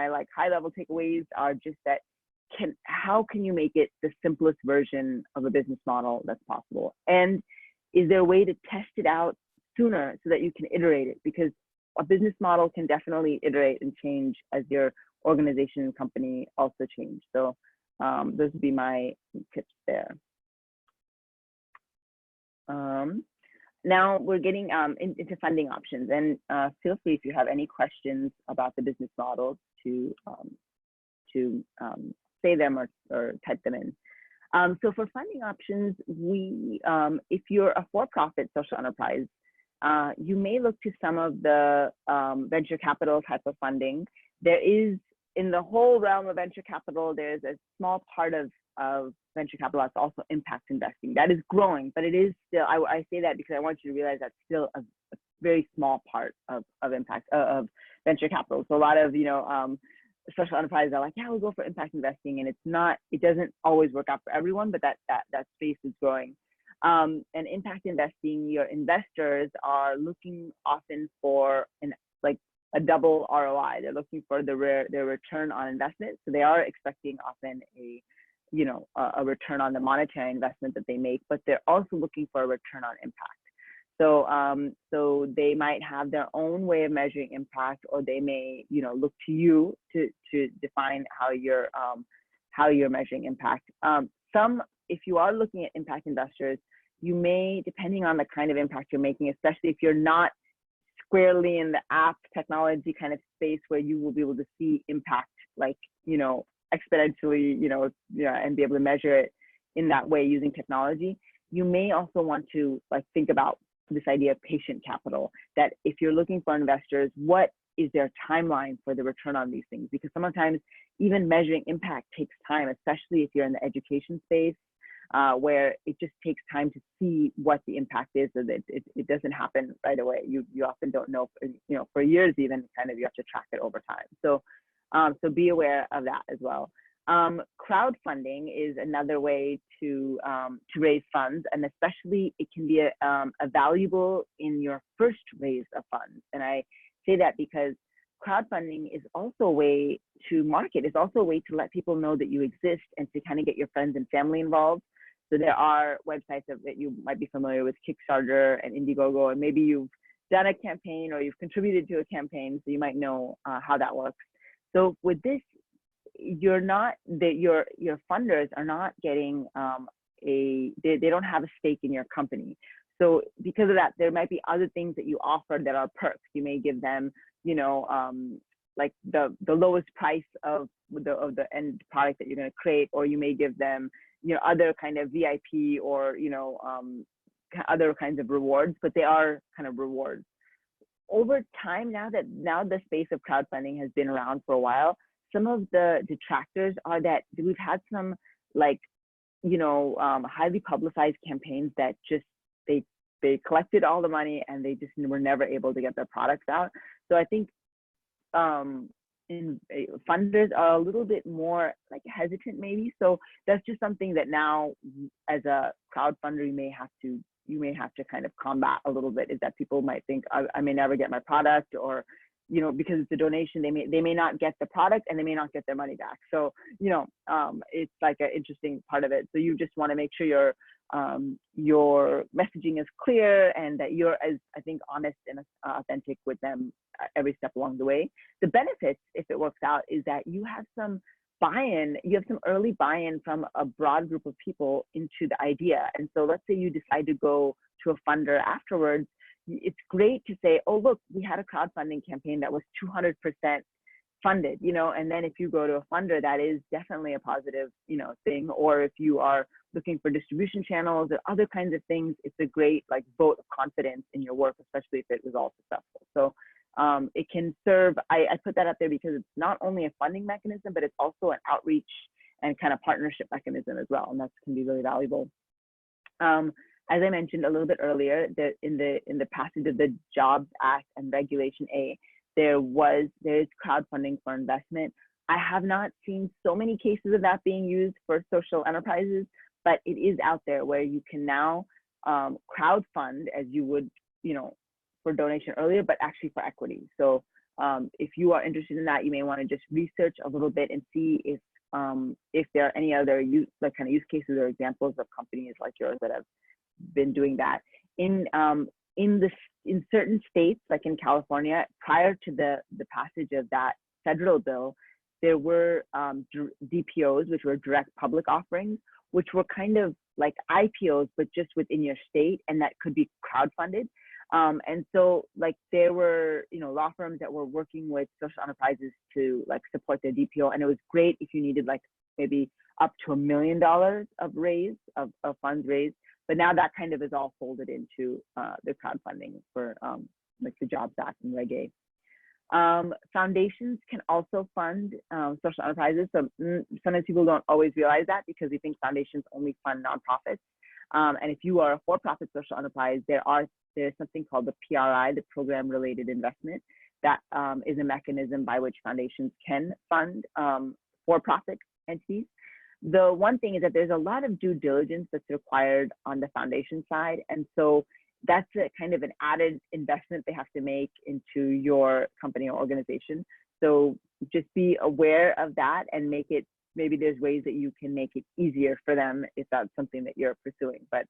like high level takeaways are just that, how can you make it the simplest version of a business model that's possible? And is there a way to test it out sooner so that you can iterate it? Because a business model can definitely iterate and change as your organization and company also change. So those would be my tips there. Now we're getting into funding options, and feel free, if you have any questions about the business models, to say them or type them in. So for funding options, if you're a for-profit social enterprise, you may look to some of the venture capital type of funding. There is, in the whole realm of venture capital, there's a small part of venture capital that's also impact investing. That is growing, but it is still, I say that because I want you to realize that's still a very small part of impact of venture capital. So a lot of, you know, social enterprises are like, yeah, we'll go for impact investing, and it doesn't always work out for everyone, but that space is growing. And impact investing, your investors are looking often for a double ROI. They're looking for their return on investment. So they are expecting often a return on the monetary investment that they make, but they're also looking for a return on impact. So they might have their own way of measuring impact, or they may, you know, look to you to define how you're measuring impact. If you are looking at impact investors, you may, depending on the kind of impact you're making, especially if you're not squarely in the app technology kind of space where you will be able to see impact, like, exponentially, and be able to measure it in that way using technology, you may also want to like think about this idea of patient capital, that if you're looking for investors, what is their timeline for the return on these things? Because sometimes even measuring impact takes time, especially if you're in the education space, where it just takes time to see what the impact is, so that it doesn't happen right away. You often don't know, for years even, kind of you have to track it over time. So be aware of that as well. Crowdfunding is another way to raise funds, and especially it can be a valuable in your first raise of funds. And I say that because crowdfunding is also a way to market. It's also a way to let people know that you exist and to kind of get your friends and family involved. So there are websites that you might be familiar with, Kickstarter and Indiegogo, and maybe you've done a campaign or you've contributed to a campaign, so you might know how that works. So with this, your funders are not getting they don't have a stake in your company. So because of that, there might be other things that you offer that are perks. You may give them, like the lowest price of the end product that you're going to create, or you may give them, other kind of VIP or other kinds of rewards, but they are kind of rewards. Over time, now the space of crowdfunding has been around for a while, some of the detractors are that we've had some highly publicized campaigns that just they collected all the money and they just were never able to get their products out. So I think funders are a little bit more like hesitant maybe. So that's just something that now as a crowdfunder you may have to kind of combat a little bit, is that people might think I may never get my product, or because it's a donation, they may not get the product and they may not get their money back. So it's like an interesting part of it. So you just want to make sure your messaging is clear and that you're as, I think, honest and authentic with them every step along the way. The benefits, if it works out, is that you have some buy-in, you have some early buy-in from a broad group of people into the idea. And so let's say you decide to go to a funder afterwards, it's great to say, oh, look, we had a crowdfunding campaign that was 200% funded, and then if you go to a funder, that is definitely a positive, thing. Or if you are looking for distribution channels or other kinds of things, it's a great vote of confidence in your work, especially if it was all successful. So it can serve, I put that up there because it's not only a funding mechanism, but it's also an outreach and kind of partnership mechanism as well. And that can be really valuable. As I mentioned a little bit earlier, that in the passage of the Jobs Act and Regulation A, there is crowdfunding for investment. I have not seen so many cases of that being used for social enterprises, but it is out there where you can now crowdfund as you would, for donation earlier, but actually for equity. So if you are interested in that, you may want to just research a little bit and see if there are any other use cases or examples of companies like yours that have been doing that. In certain states, like in California, prior to the passage of that federal bill, there were DPOs, which were direct public offerings, which were kind of like IPOs, but just within your state, and that could be crowdfunded. And so there were, law firms that were working with social enterprises to support their DPO. And it was great if you needed maybe up to $1 million of funds raised. But now that kind of is all folded into the crowdfunding for the Jobs Act and Reg A. Foundations can also fund social enterprises. So sometimes people don't always realize that because we think foundations only fund nonprofits. And if you are a for-profit social enterprise, there's something called the PRI, the Program Related Investment, that is a mechanism by which foundations can fund for-profit entities. The one thing is that there's a lot of due diligence that's required on the foundation side. And so that's a kind of an added investment they have to make into your company or organization. So just be aware of that and make it, maybe there's ways that you can make it easier for them if that's something that you're pursuing. But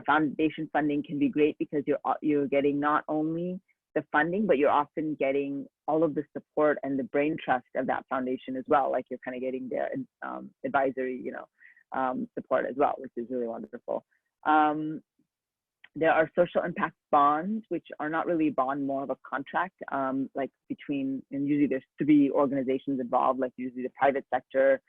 foundation funding can be great because you're getting not only the funding, but you're often getting all of the support and the brain trust of that foundation as well. You're kind of getting their advisory, support as well, which is really wonderful. There are social impact bonds, which are not really a bond, more of a contract, like between, and usually there's three organizations involved, like usually the private sector,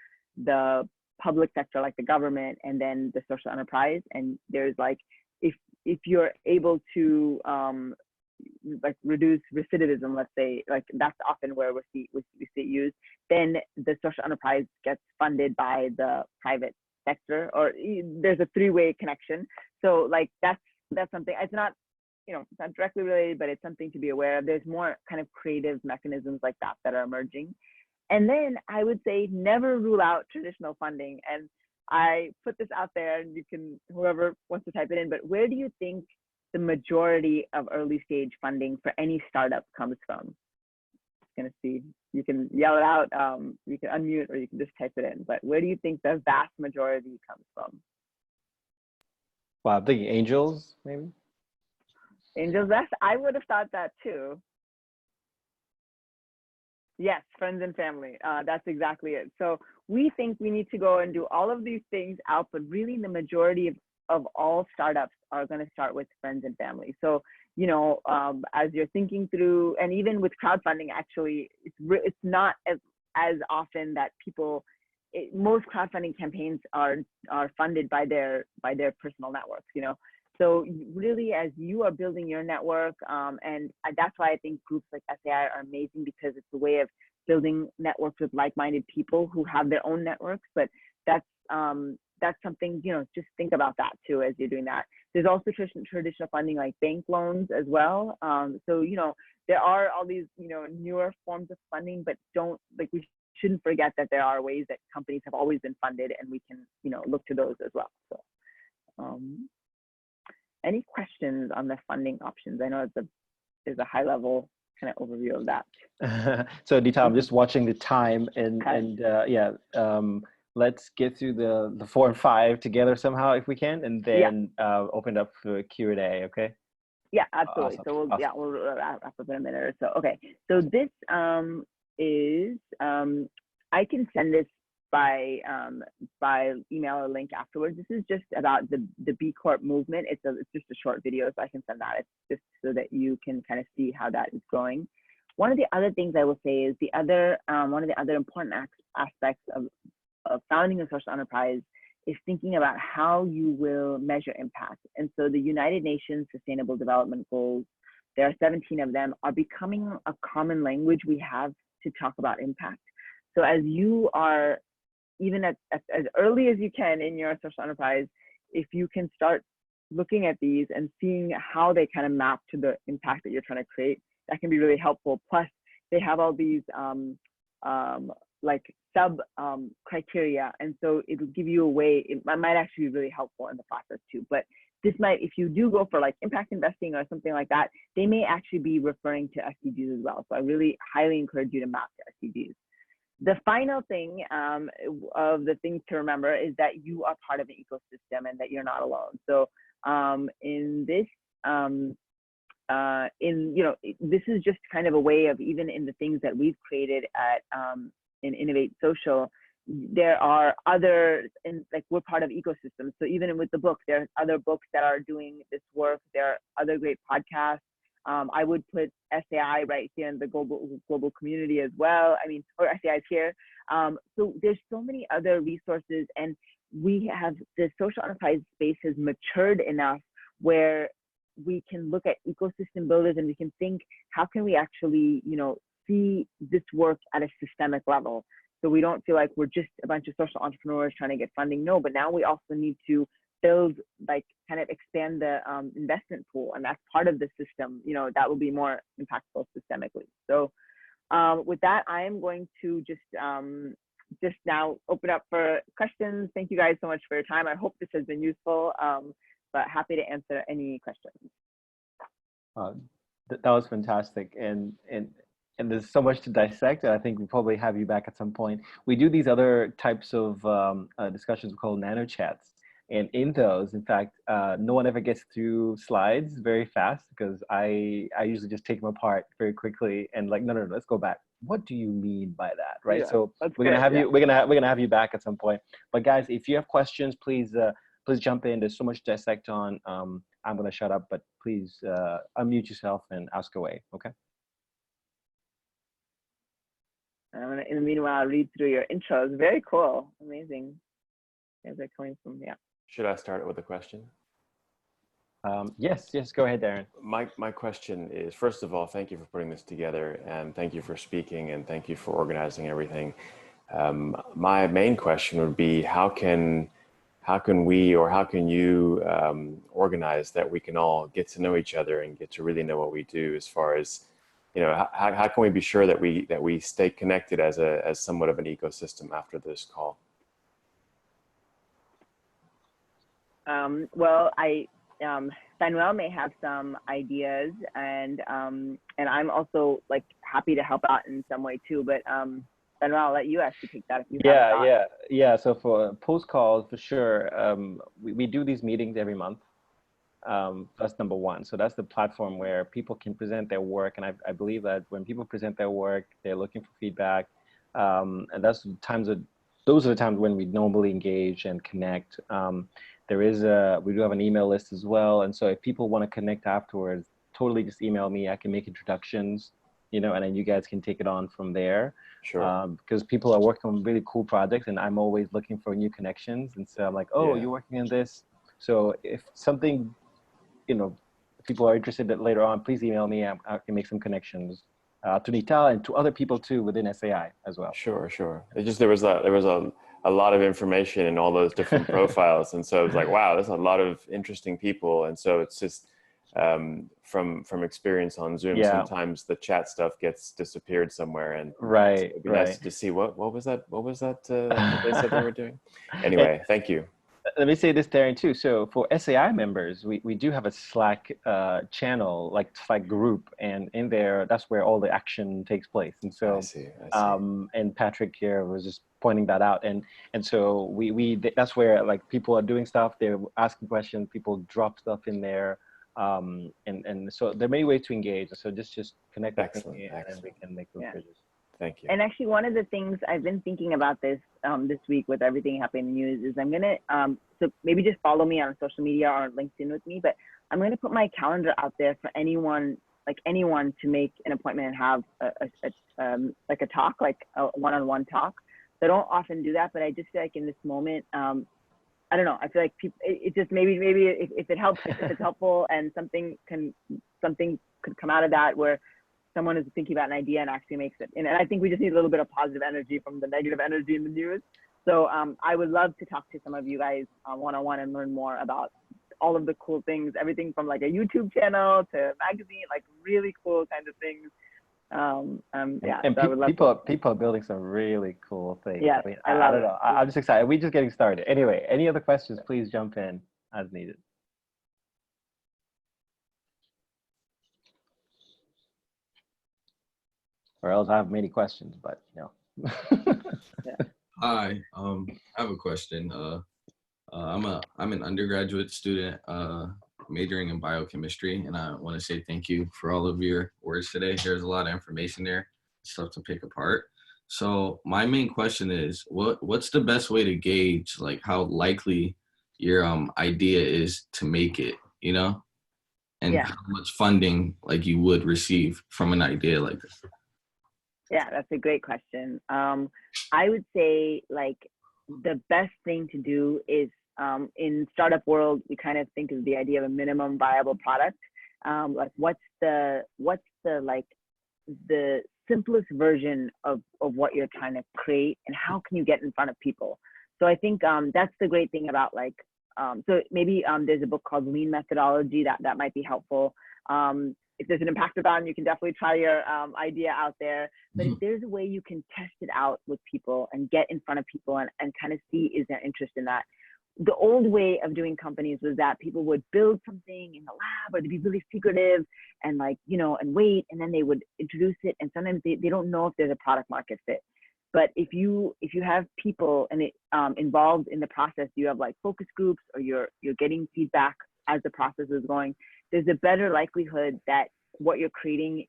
the public sector, like the government, and then the social enterprise. And there's like, if you're able to like reduce recidivism, let's say, like that's often where we see it used, then the social enterprise gets funded by the private sector, or there's a three-way connection. So like that's something, it's not, it's not directly related, but it's something to be aware of. There's more kind of creative mechanisms like that that are emerging. And then I would say never rule out traditional funding. And I put this out there, and you can, whoever wants to type it in, but where do you think the majority of early stage funding for any startup comes from? Gonna see, you can yell it out, you can unmute, or you can just type it in, but where do you think the vast majority comes from? Wow, I'm thinking angels, maybe? Angels, I would have thought that too. Yes, friends and family, that's exactly it. So we think we need to go and do all of these things out, but really the majority of all startups are going to start with friends and family. So, as you're thinking through, and even with crowdfunding, actually, it's not as often that people, most crowdfunding campaigns are funded by their personal networks, So really, as you are building your network, and that's why I think groups like SAI are amazing, because it's a way of building networks with like-minded people who have their own networks. But that's something, just think about that too as you're doing that. There's also traditional funding like bank loans as well. So, there are all these, newer forms of funding, but we shouldn't forget that there are ways that companies have always been funded, and we can, look to those as well. So, any questions on the funding options? I know there's a high level kind of overview of that. So Neetal, I'm just watching the time, and let's get through the 4 and 5 together somehow if we can, and then open up for Q&A. Okay. Yeah, absolutely. Awesome. So we'll wrap up in a minute or so. Okay. So this is I can send this by email or link afterwards. This is just about the B Corp movement. It's just a short video, so I can send that. It's just so that you can kind of see how that is going. One of the other things I will say is one of the other important aspects of founding a social enterprise is thinking about how you will measure impact. And so the United Nations Sustainable Development Goals, there are 17 of them, are becoming a common language we have to talk about impact. So as you are, even as early as you can in your social enterprise, if you can start looking at these and seeing how they kind of map to the impact that you're trying to create, that can be really helpful. Plus, they have all these like sub criteria, and so it'll give you a way. It might actually be really helpful in the process too. But this might, if you do go for like impact investing or something like that, they may actually be referring to SDGs as well. So I really highly encourage you to map to SDGs. The final thing of the things to remember is that you are part of an ecosystem and that you're not alone. So in this, this is just kind of a way of, even in the things that we've created at in Innovate Social, there are other, like we're part of ecosystems. So even with the book, there's other books that are doing this work. There are other great podcasts. I would put SAI right here in the global community as well. I mean, or SAI is here. So there's so many other resources, and we have, the social enterprise space has matured enough where we can look at ecosystem builders and we can think, how can we actually, see this work at a systemic level? So we don't feel like we're just a bunch of social entrepreneurs trying to get funding. No, but now we also need to build, like kind of expand the investment pool, and that's part of the system, that will be more impactful systemically. So with that, I am going to just now open up for questions. Thank you guys so much for your time. I hope this has been useful, but happy to answer any questions. That was fantastic, and there's so much to dissect, and I think we'll probably have you back at some point. We do these other types of discussions called nano chats. And in those, in fact, no one ever gets through slides very fast, because I usually just take them apart very quickly and like, no, let's go back. What do you mean by that, right? Yeah, so we're gonna have you back at some point. But guys, if you have questions, please please jump in. There's so much to dissect on. I'm going to shut up, but please unmute yourself and ask away. Okay. I'm gonna, in the meanwhile, read through your intros. Very cool. Amazing. Where's that coming from? Yeah. Should I start with a question? Yes, go ahead, Darren. My question is, first of all, thank you for putting this together, and thank you for speaking, and thank you for organizing everything. My main question would be, how can we, or how can you organize that we can all get to know each other and get to really know what we do, as far as, you know, how can we be sure that we stay connected as somewhat of an ecosystem after this call? Well, Manuel may have some ideas, and I'm also like happy to help out in some way too. But Manuel, I'll let you actually take that if you have. Yeah. So for post calls, for sure, we do these meetings every month. That's number one. So that's the platform where people can present their work, and I believe that when people present their work, they're looking for feedback, and those are the times when we normally engage and connect. We do have an email list as well, and so if people want to connect afterwards, totally just email me. I can make introductions, you know, and then you guys can take it on from there. Sure. Because people are working on really cool projects, and I'm always looking for new connections, and so I'm like, oh, you're working on this. So if something, you know, people are interested in later on, please email me. I can make some connections to Neetal and to other people too within SAI as well. Sure. It just, there was a lot of information in all those different profiles, and so it was like, wow, there's a lot of interesting people. And so it's just from experience on Zoom, sometimes the chat stuff gets disappeared somewhere, and it'd be nice to see what was that they said they were doing. Anyway, thank you. Let me say this, Darren, too. So for SAI members, we do have a Slack channel, like Slack group, and in there, that's where all the action takes place. And so, I see. And Patrick here was just pointing that out. And so that's where like people are doing stuff, they're asking questions, people drop stuff in there. And so there are many ways to engage. So just connect with me, and then we can make those bridges. Thank you. And actually, one of the things I've been thinking about this week with everything happening in the news is I'm gonna so maybe just follow me on social media or LinkedIn with me, but I'm gonna put my calendar out there for anyone to make an appointment and have a talk, like a one-on-one talk. So I don't often do that, but I just feel like in this moment, I don't know. I feel like people, it just maybe if it helps, if it's helpful, and something could come out of that where someone is thinking about an idea and actually makes it. And I think we just need a little bit of positive energy from the negative energy in the news. So I would love to talk to some of you guys one-on-one and learn more about all of the cool things, everything from like a YouTube channel to magazine, like really cool kind of things. And so I would love people are building some really cool things. Yeah, I love it. I'm just excited. We're just getting started. Anyway, any other questions, please jump in as needed. Or else I have many questions, but you know. Hi, I have a question. I'm an undergraduate student majoring in biochemistry, and I want to say thank you for all of your words today. There's a lot of information there, stuff to pick apart. So my main question is, what's the best way to gauge like how likely your idea is to make it, you know, and how much funding like you would receive from an idea like this? Yeah, that's a great question. I would say like the best thing to do is in startup world, we kind of think of the idea of a minimum viable product. Like what's the like the simplest version of what you're trying to create, and how can you get in front of people? So I think that's the great thing about like, so maybe there's a book called Lean Methodology that might be helpful. If there's an impactathon, you can definitely try your idea out there. But if there's a way you can test it out with people and get in front of people and kind of see, is there interest in that? The old way of doing companies was that people would build something in the lab, or they'd be really secretive and like, you know, and wait, and then they would introduce it. And sometimes they don't know if there's a product market fit. But if you have people and it involved in the process, you have like focus groups, or you're getting feedback as the process is going, there's a better likelihood that what you're creating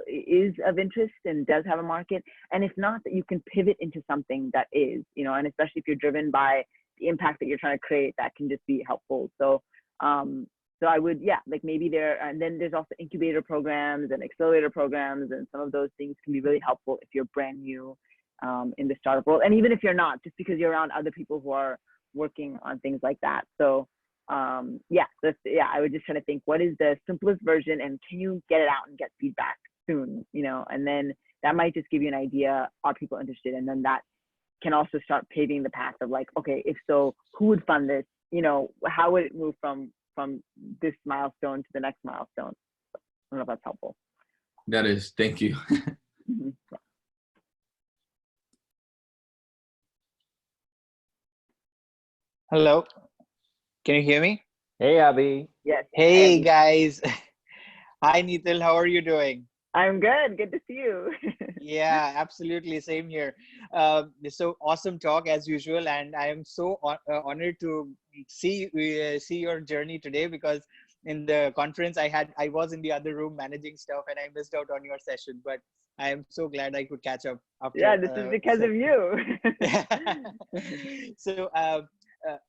is of interest and does have a market. And if not, that you can pivot into something that is, you know, and especially if you're driven by the impact that you're trying to create, that can just be helpful. So so I would, yeah, like maybe there, and then there's also incubator programs and accelerator programs, and some of those things can be really helpful if you're brand new in the startup world, and even if you're not, just because you're around other people who are working on things like that. So yeah, I would just try to think, what is the simplest version, and can you get it out and get feedback soon, you know? And then that might just give you an idea, are people interested? And then that can also start paving the path of like, okay, if so, who would fund this? You know, how would it move from this milestone to the next milestone? I don't know if that's helpful. That is, thank you. Mm-hmm. Hello, can you hear me? Hey, Abhi. Yes. Hey guys. Hi Neetal, how are you doing? I'm good. Good to see you. Yeah, absolutely. Same here. So awesome talk as usual, and I am so honored to see your journey today, because in the conference I was in the other room managing stuff and I missed out on your session, but I am so glad I could catch up after. Yeah, this is because of you. So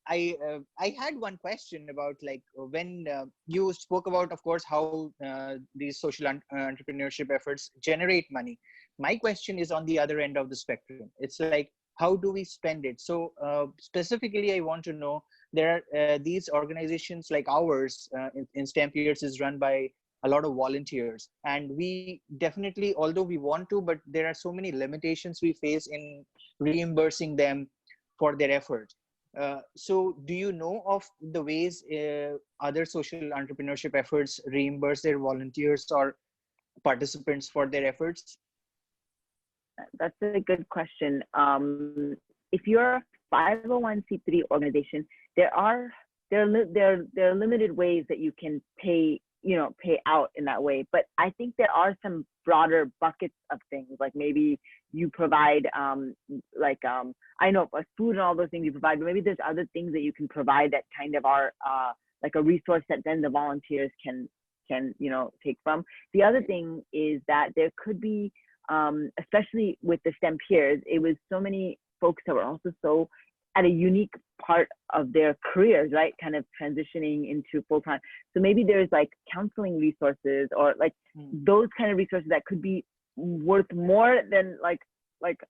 I had one question about, like, when you spoke about, of course, how these social entrepreneurship efforts generate money. My question is on the other end of the spectrum. It's like, how do we spend it? So specifically, I want to know, there are these organizations like ours in STEM Peers is run by a lot of volunteers, and we definitely, although we want to, but there are so many limitations we face in reimbursing them for their efforts. So do you know of the ways other social entrepreneurship efforts reimburse their volunteers or participants for their efforts? That's a good question. If you're a 501c3 organization, there are limited ways that you can pay out in that way. But I think there are some broader buckets of things, like maybe you provide I know food and all those things you provide, but maybe there's other things that you can provide that kind of are like a resource that then the volunteers can take from. The other thing is that there could be, especially with the STEM peers, it was so many folks that were also so at a unique part of their careers, right? Kind of transitioning into full-time. So maybe there's like counseling resources or like those kind of resources that could be worth more than like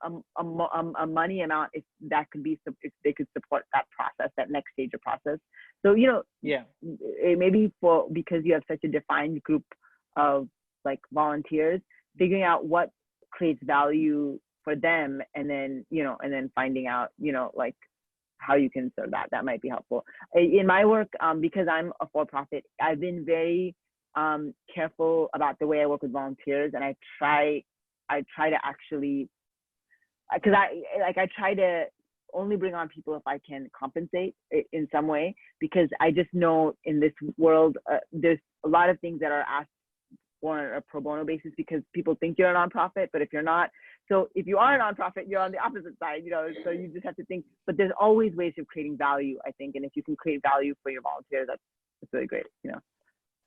a money amount, if that could be, if they could support that process, that next stage of process. So, yeah, maybe because you have such a defined group of like volunteers, figuring out what creates value for them, and then finding out like how you can serve that might be helpful. In my work, because I'm a for-profit, I've been very careful about the way I work with volunteers, and I try to actually, because I try to only bring on people if I can compensate in some way, because I just know in this world there's a lot of things that are asked for on a pro bono basis because people think you're a nonprofit, but if you're not, so if you are a nonprofit, you're on the opposite side, so you just have to think, but there's always ways of creating value, I think, and if you can create value for your volunteers, that's really great,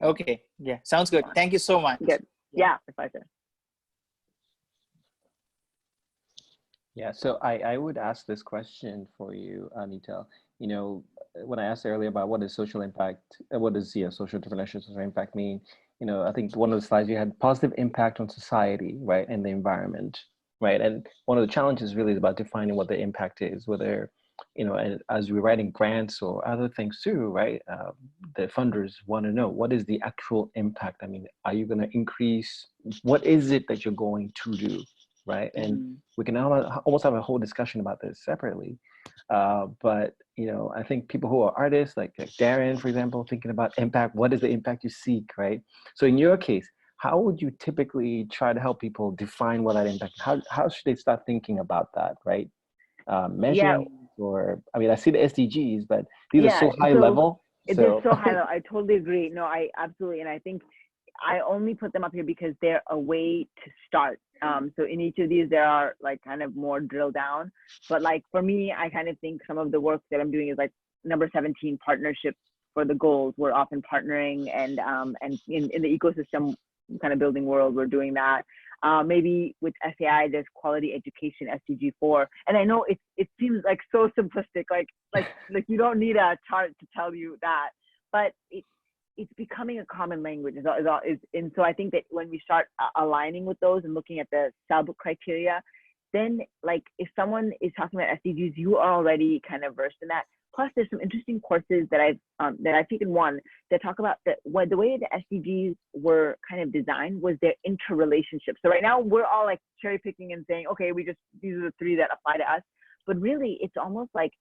Okay, yeah, sounds good. Thank you so much. Good. Yeah, my pleasure. Yeah, so I would ask this question for you, Neetal. When I asked earlier about what is social impact, what does social entrepreneurship, social impact mean? I think one of the slides you had, positive impact on society, right, and the environment, right? And one of the challenges really is about defining what the impact is, whether, and as we're writing grants or other things too, right? The funders want to know, what is the actual impact? I mean, are you going to increase? What is it that you're going to do, right? And we can almost have a whole discussion about this separately. But I think people who are artists, like Darren, for example, thinking about impact, what is the impact you seek, right? So in your case, how would you typically try to help people define what that impact? How should they start thinking about that, right? Measuring, or I mean, I see the SDGs, but these are so high level. They're so high level. I totally agree. No, I absolutely, and I think I only put them up here because they're a way to start. So in each of these, there are like kind of more drill down, but like for me, I kind of think some of the work that I'm doing is like number 17, partnerships for the goals. We're often partnering, and in the ecosystem, kind of building world, we're doing that. Maybe with SAI, there's quality education, SDG 4. And I know it seems like so simplistic, like you don't need a chart to tell you that, but it's becoming a common language. And so I think that when we start aligning with those and looking at the sub criteria, then like if someone is talking about SDGs, you are already kind of versed in that. Plus, there's some interesting courses that I've taken one that talk about the way the SDGs were kind of designed was their interrelationship. So right now we're all like cherry picking and saying, okay, these are the 3 that apply to us. But really, it's almost like,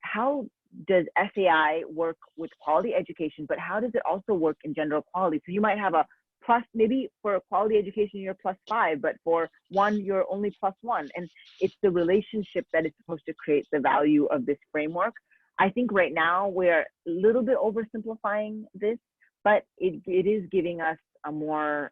how does SAI work with quality education, but how does it also work in gender equality? So you might have a plus, maybe for quality education you're +5, but for one you're only +1, and it's the relationship that is supposed to create the value of this framework. I think right now we're a little bit oversimplifying this, but it is giving us a more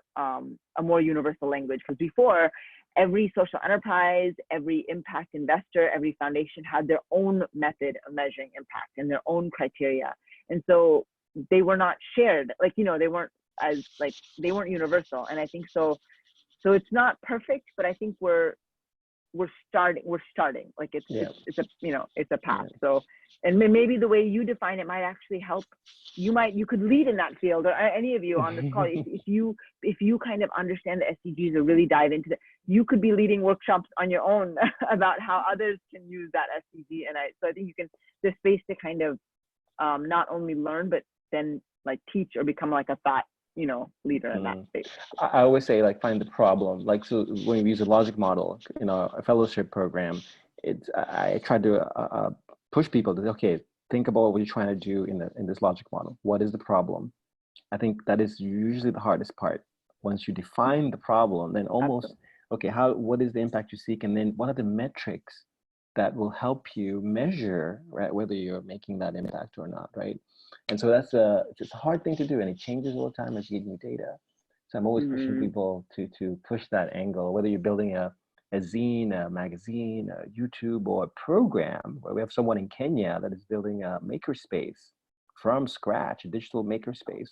universal language, because before, every social enterprise, every impact investor, every foundation had their own method of measuring impact and their own criteria. And so they were not shared, they weren't universal. And I think so it's not perfect, but I think we're starting, like it's a path. So, and maybe the way you define it might actually help. You could lead in that field, or any of you on this call, if you kind of understand the SDGs or really dive into it, you could be leading workshops on your own about how others can use that SDG. And so I think there's space to kind of not only learn, but then like teach or become like a thought leader in that space. I always say, like, find the problem. Like, so when we use a logic model in a fellowship program, I try to push people to, okay, think about what you're trying to do in this logic model. What is the problem? I think that is usually the hardest part. Once you define the problem, then almost, okay, what is the impact you seek? And then what are the metrics that will help you measure, right, whether you're making that impact or not, right? And so that's just a hard thing to do, and it changes all the time as you get new data. So I'm always pushing people to push that angle, whether you're building a zine, a magazine, a YouTube, or a program, where we have someone in Kenya that is building a makerspace from scratch, a digital makerspace,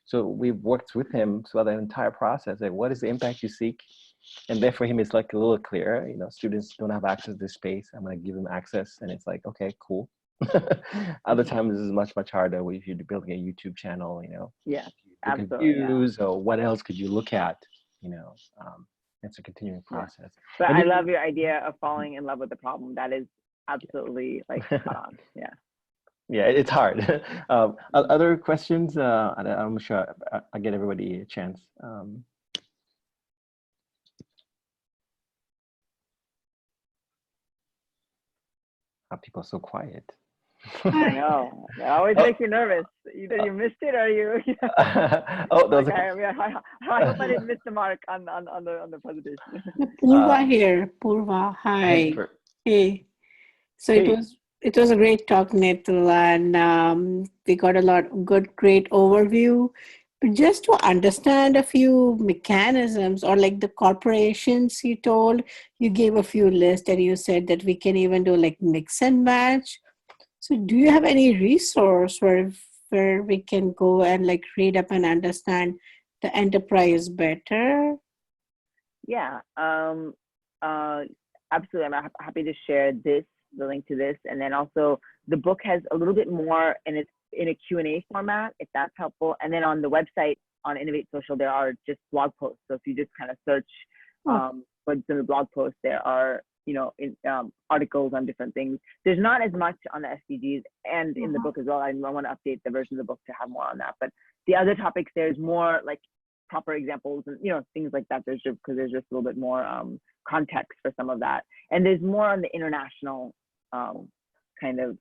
So we've worked with him throughout the entire process. Like, what is the impact you seek? And there for him, it's like a little clearer. Students don't have access to this space. I'm going to give them access, and it's like, okay, cool. Other times this is much harder if you're building a YouTube channel, Yeah, absolutely. Views, or what else could you look at? It's a continuing process. But I love your idea of falling in love with the problem. That is absolutely like Yeah, it's hard. Other questions? I'm sure I get everybody a chance. People are so quiet. I know. It always makes you nervous. Either you missed it or you. I hope I didn't miss the mark on the presentation. Purva here. Purva, hi. Hey. So it was a great talk, Neetal, and we got great overview. But just to understand a few mechanisms, or like the corporations you gave a few lists, and you said that we can even do like mix and match. So do you have any resource where we can go and like read up and understand the enterprise better? Yeah, absolutely. I'm happy to share the link to this. And then also the book has a little bit more, and it's in a Q&A format, if that's helpful. And then on the website, on Innovate Social, there are just blog posts. So if you just kind of search for the blog posts, there are articles on different things. There's not as much on the SDGs and in the book as well. I want to update the version of the book to have more on that. But the other topics, there's more like proper examples and things like that. There's just a little bit more context for some of that, and there's more on the international kind of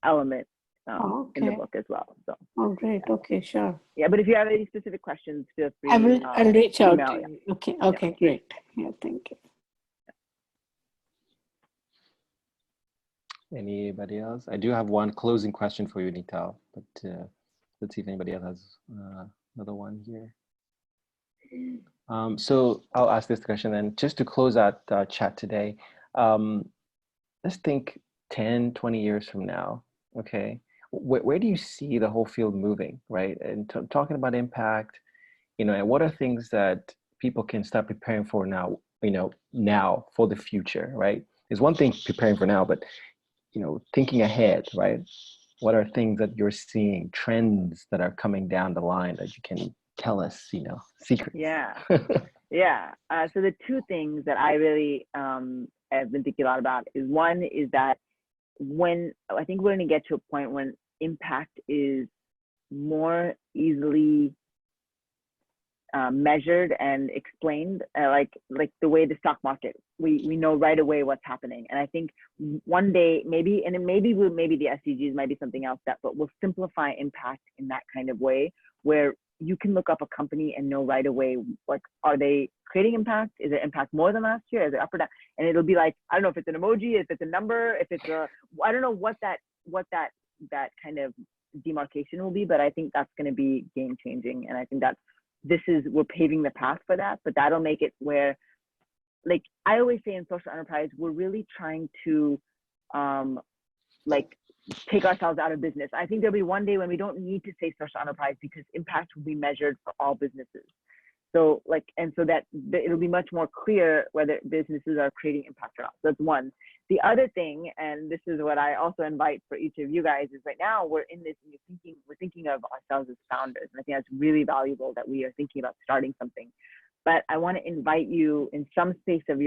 element in the book as well. So. Oh, great. Okay, sure. Yeah, but if you have any specific questions, feel free. I'll reach out email, to you. Okay, great. Yeah, thank you. Anybody else? I do have one closing question for you, Neetal, but let's see if anybody else has another one here. So I'll ask this question then, just to close out chat today. Let's think 10, 20 years from now, okay? Where do you see the whole field moving, right? And talking about impact, and what are things that people can start preparing for now, now for the future, right? There's one thing preparing for now, but, thinking ahead, right? What are things that you're seeing, trends that are coming down the line that you can tell us, secrets? Yeah. Yeah. So the two things that I really have been thinking a lot about is, one is that when I think we're going to get to a point when impact is more easily measured and explained, like the way the stock market, we know right away what's happening. And I think one day maybe the SDGs might be something else, but we'll simplify impact in that kind of way, where you can look up a company and know right away, like, are they creating impact? Is it impact more than last year? Is it up or down? And it'll be like, I don't know if it's an emoji, if it's a number, if it's I don't know what that kind of demarcation will be, but I think that's going to be game changing. And I think that we're paving the path for that, but that'll make it where, like I always say in social enterprise, we're really trying to take ourselves out of business. I think there'll be one day when we don't need to say social enterprise, because impact will be measured for all businesses. So that it'll be much more clear whether businesses are creating impact or not. So that's one. The other thing, and this is what I also invite for each of you guys, is right now we're in this, we're thinking of ourselves as founders. And I think that's really valuable that we are thinking about starting something. But I want to invite you in some space in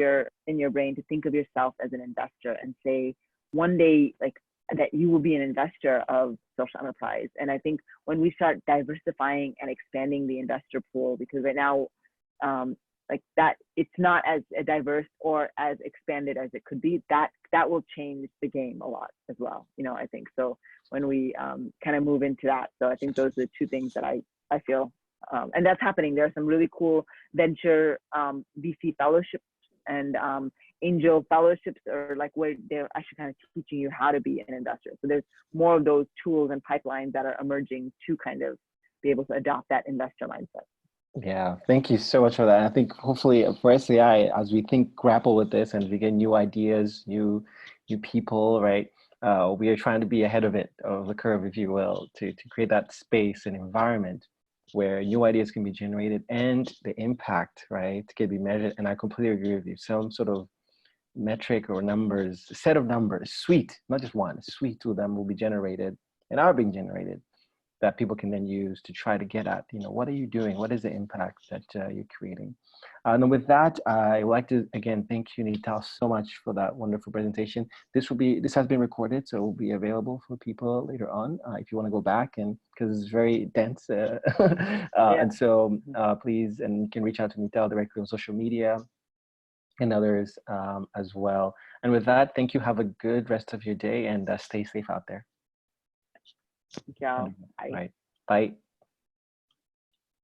your brain to think of yourself as an investor and say one day, that you will be an investor of social enterprise. And I think when we start diversifying and expanding the investor pool, because right now, that it's not as diverse or as expanded as it could be, that will change the game a lot as well. I think so when we kind of move into that. So I think those are the two things that I feel, and that's happening. There are some really cool venture VC fellowships and angel fellowships, or where they're actually kind of teaching you how to be an investor. So there's more of those tools and pipelines that are emerging to kind of be able to adopt that investor mindset. Yeah, thank you so much for that. I think hopefully for SAI, as we grapple with this and we get new ideas, new people, right? We are trying to be ahead of the curve, if you will, to create that space and environment where new ideas can be generated and the impact, right, can be measured. And I completely agree with you. Some sort of metric or numbers, a set of numbers, not just one, suite of them will be generated and are being generated, that people can then use to try to get at, what are you doing? What is the impact that you're creating? And with that, I would like to, again, thank you, Neetal, so much for that wonderful presentation. This has been recorded, so it will be available for people later on if you want to go back, and because it's very dense. Yeah. And so please, and you can reach out to Neetal directly on social media and others as well. And with that, thank you. Have a good rest of your day and stay safe out there. Yeah. Right. Bye.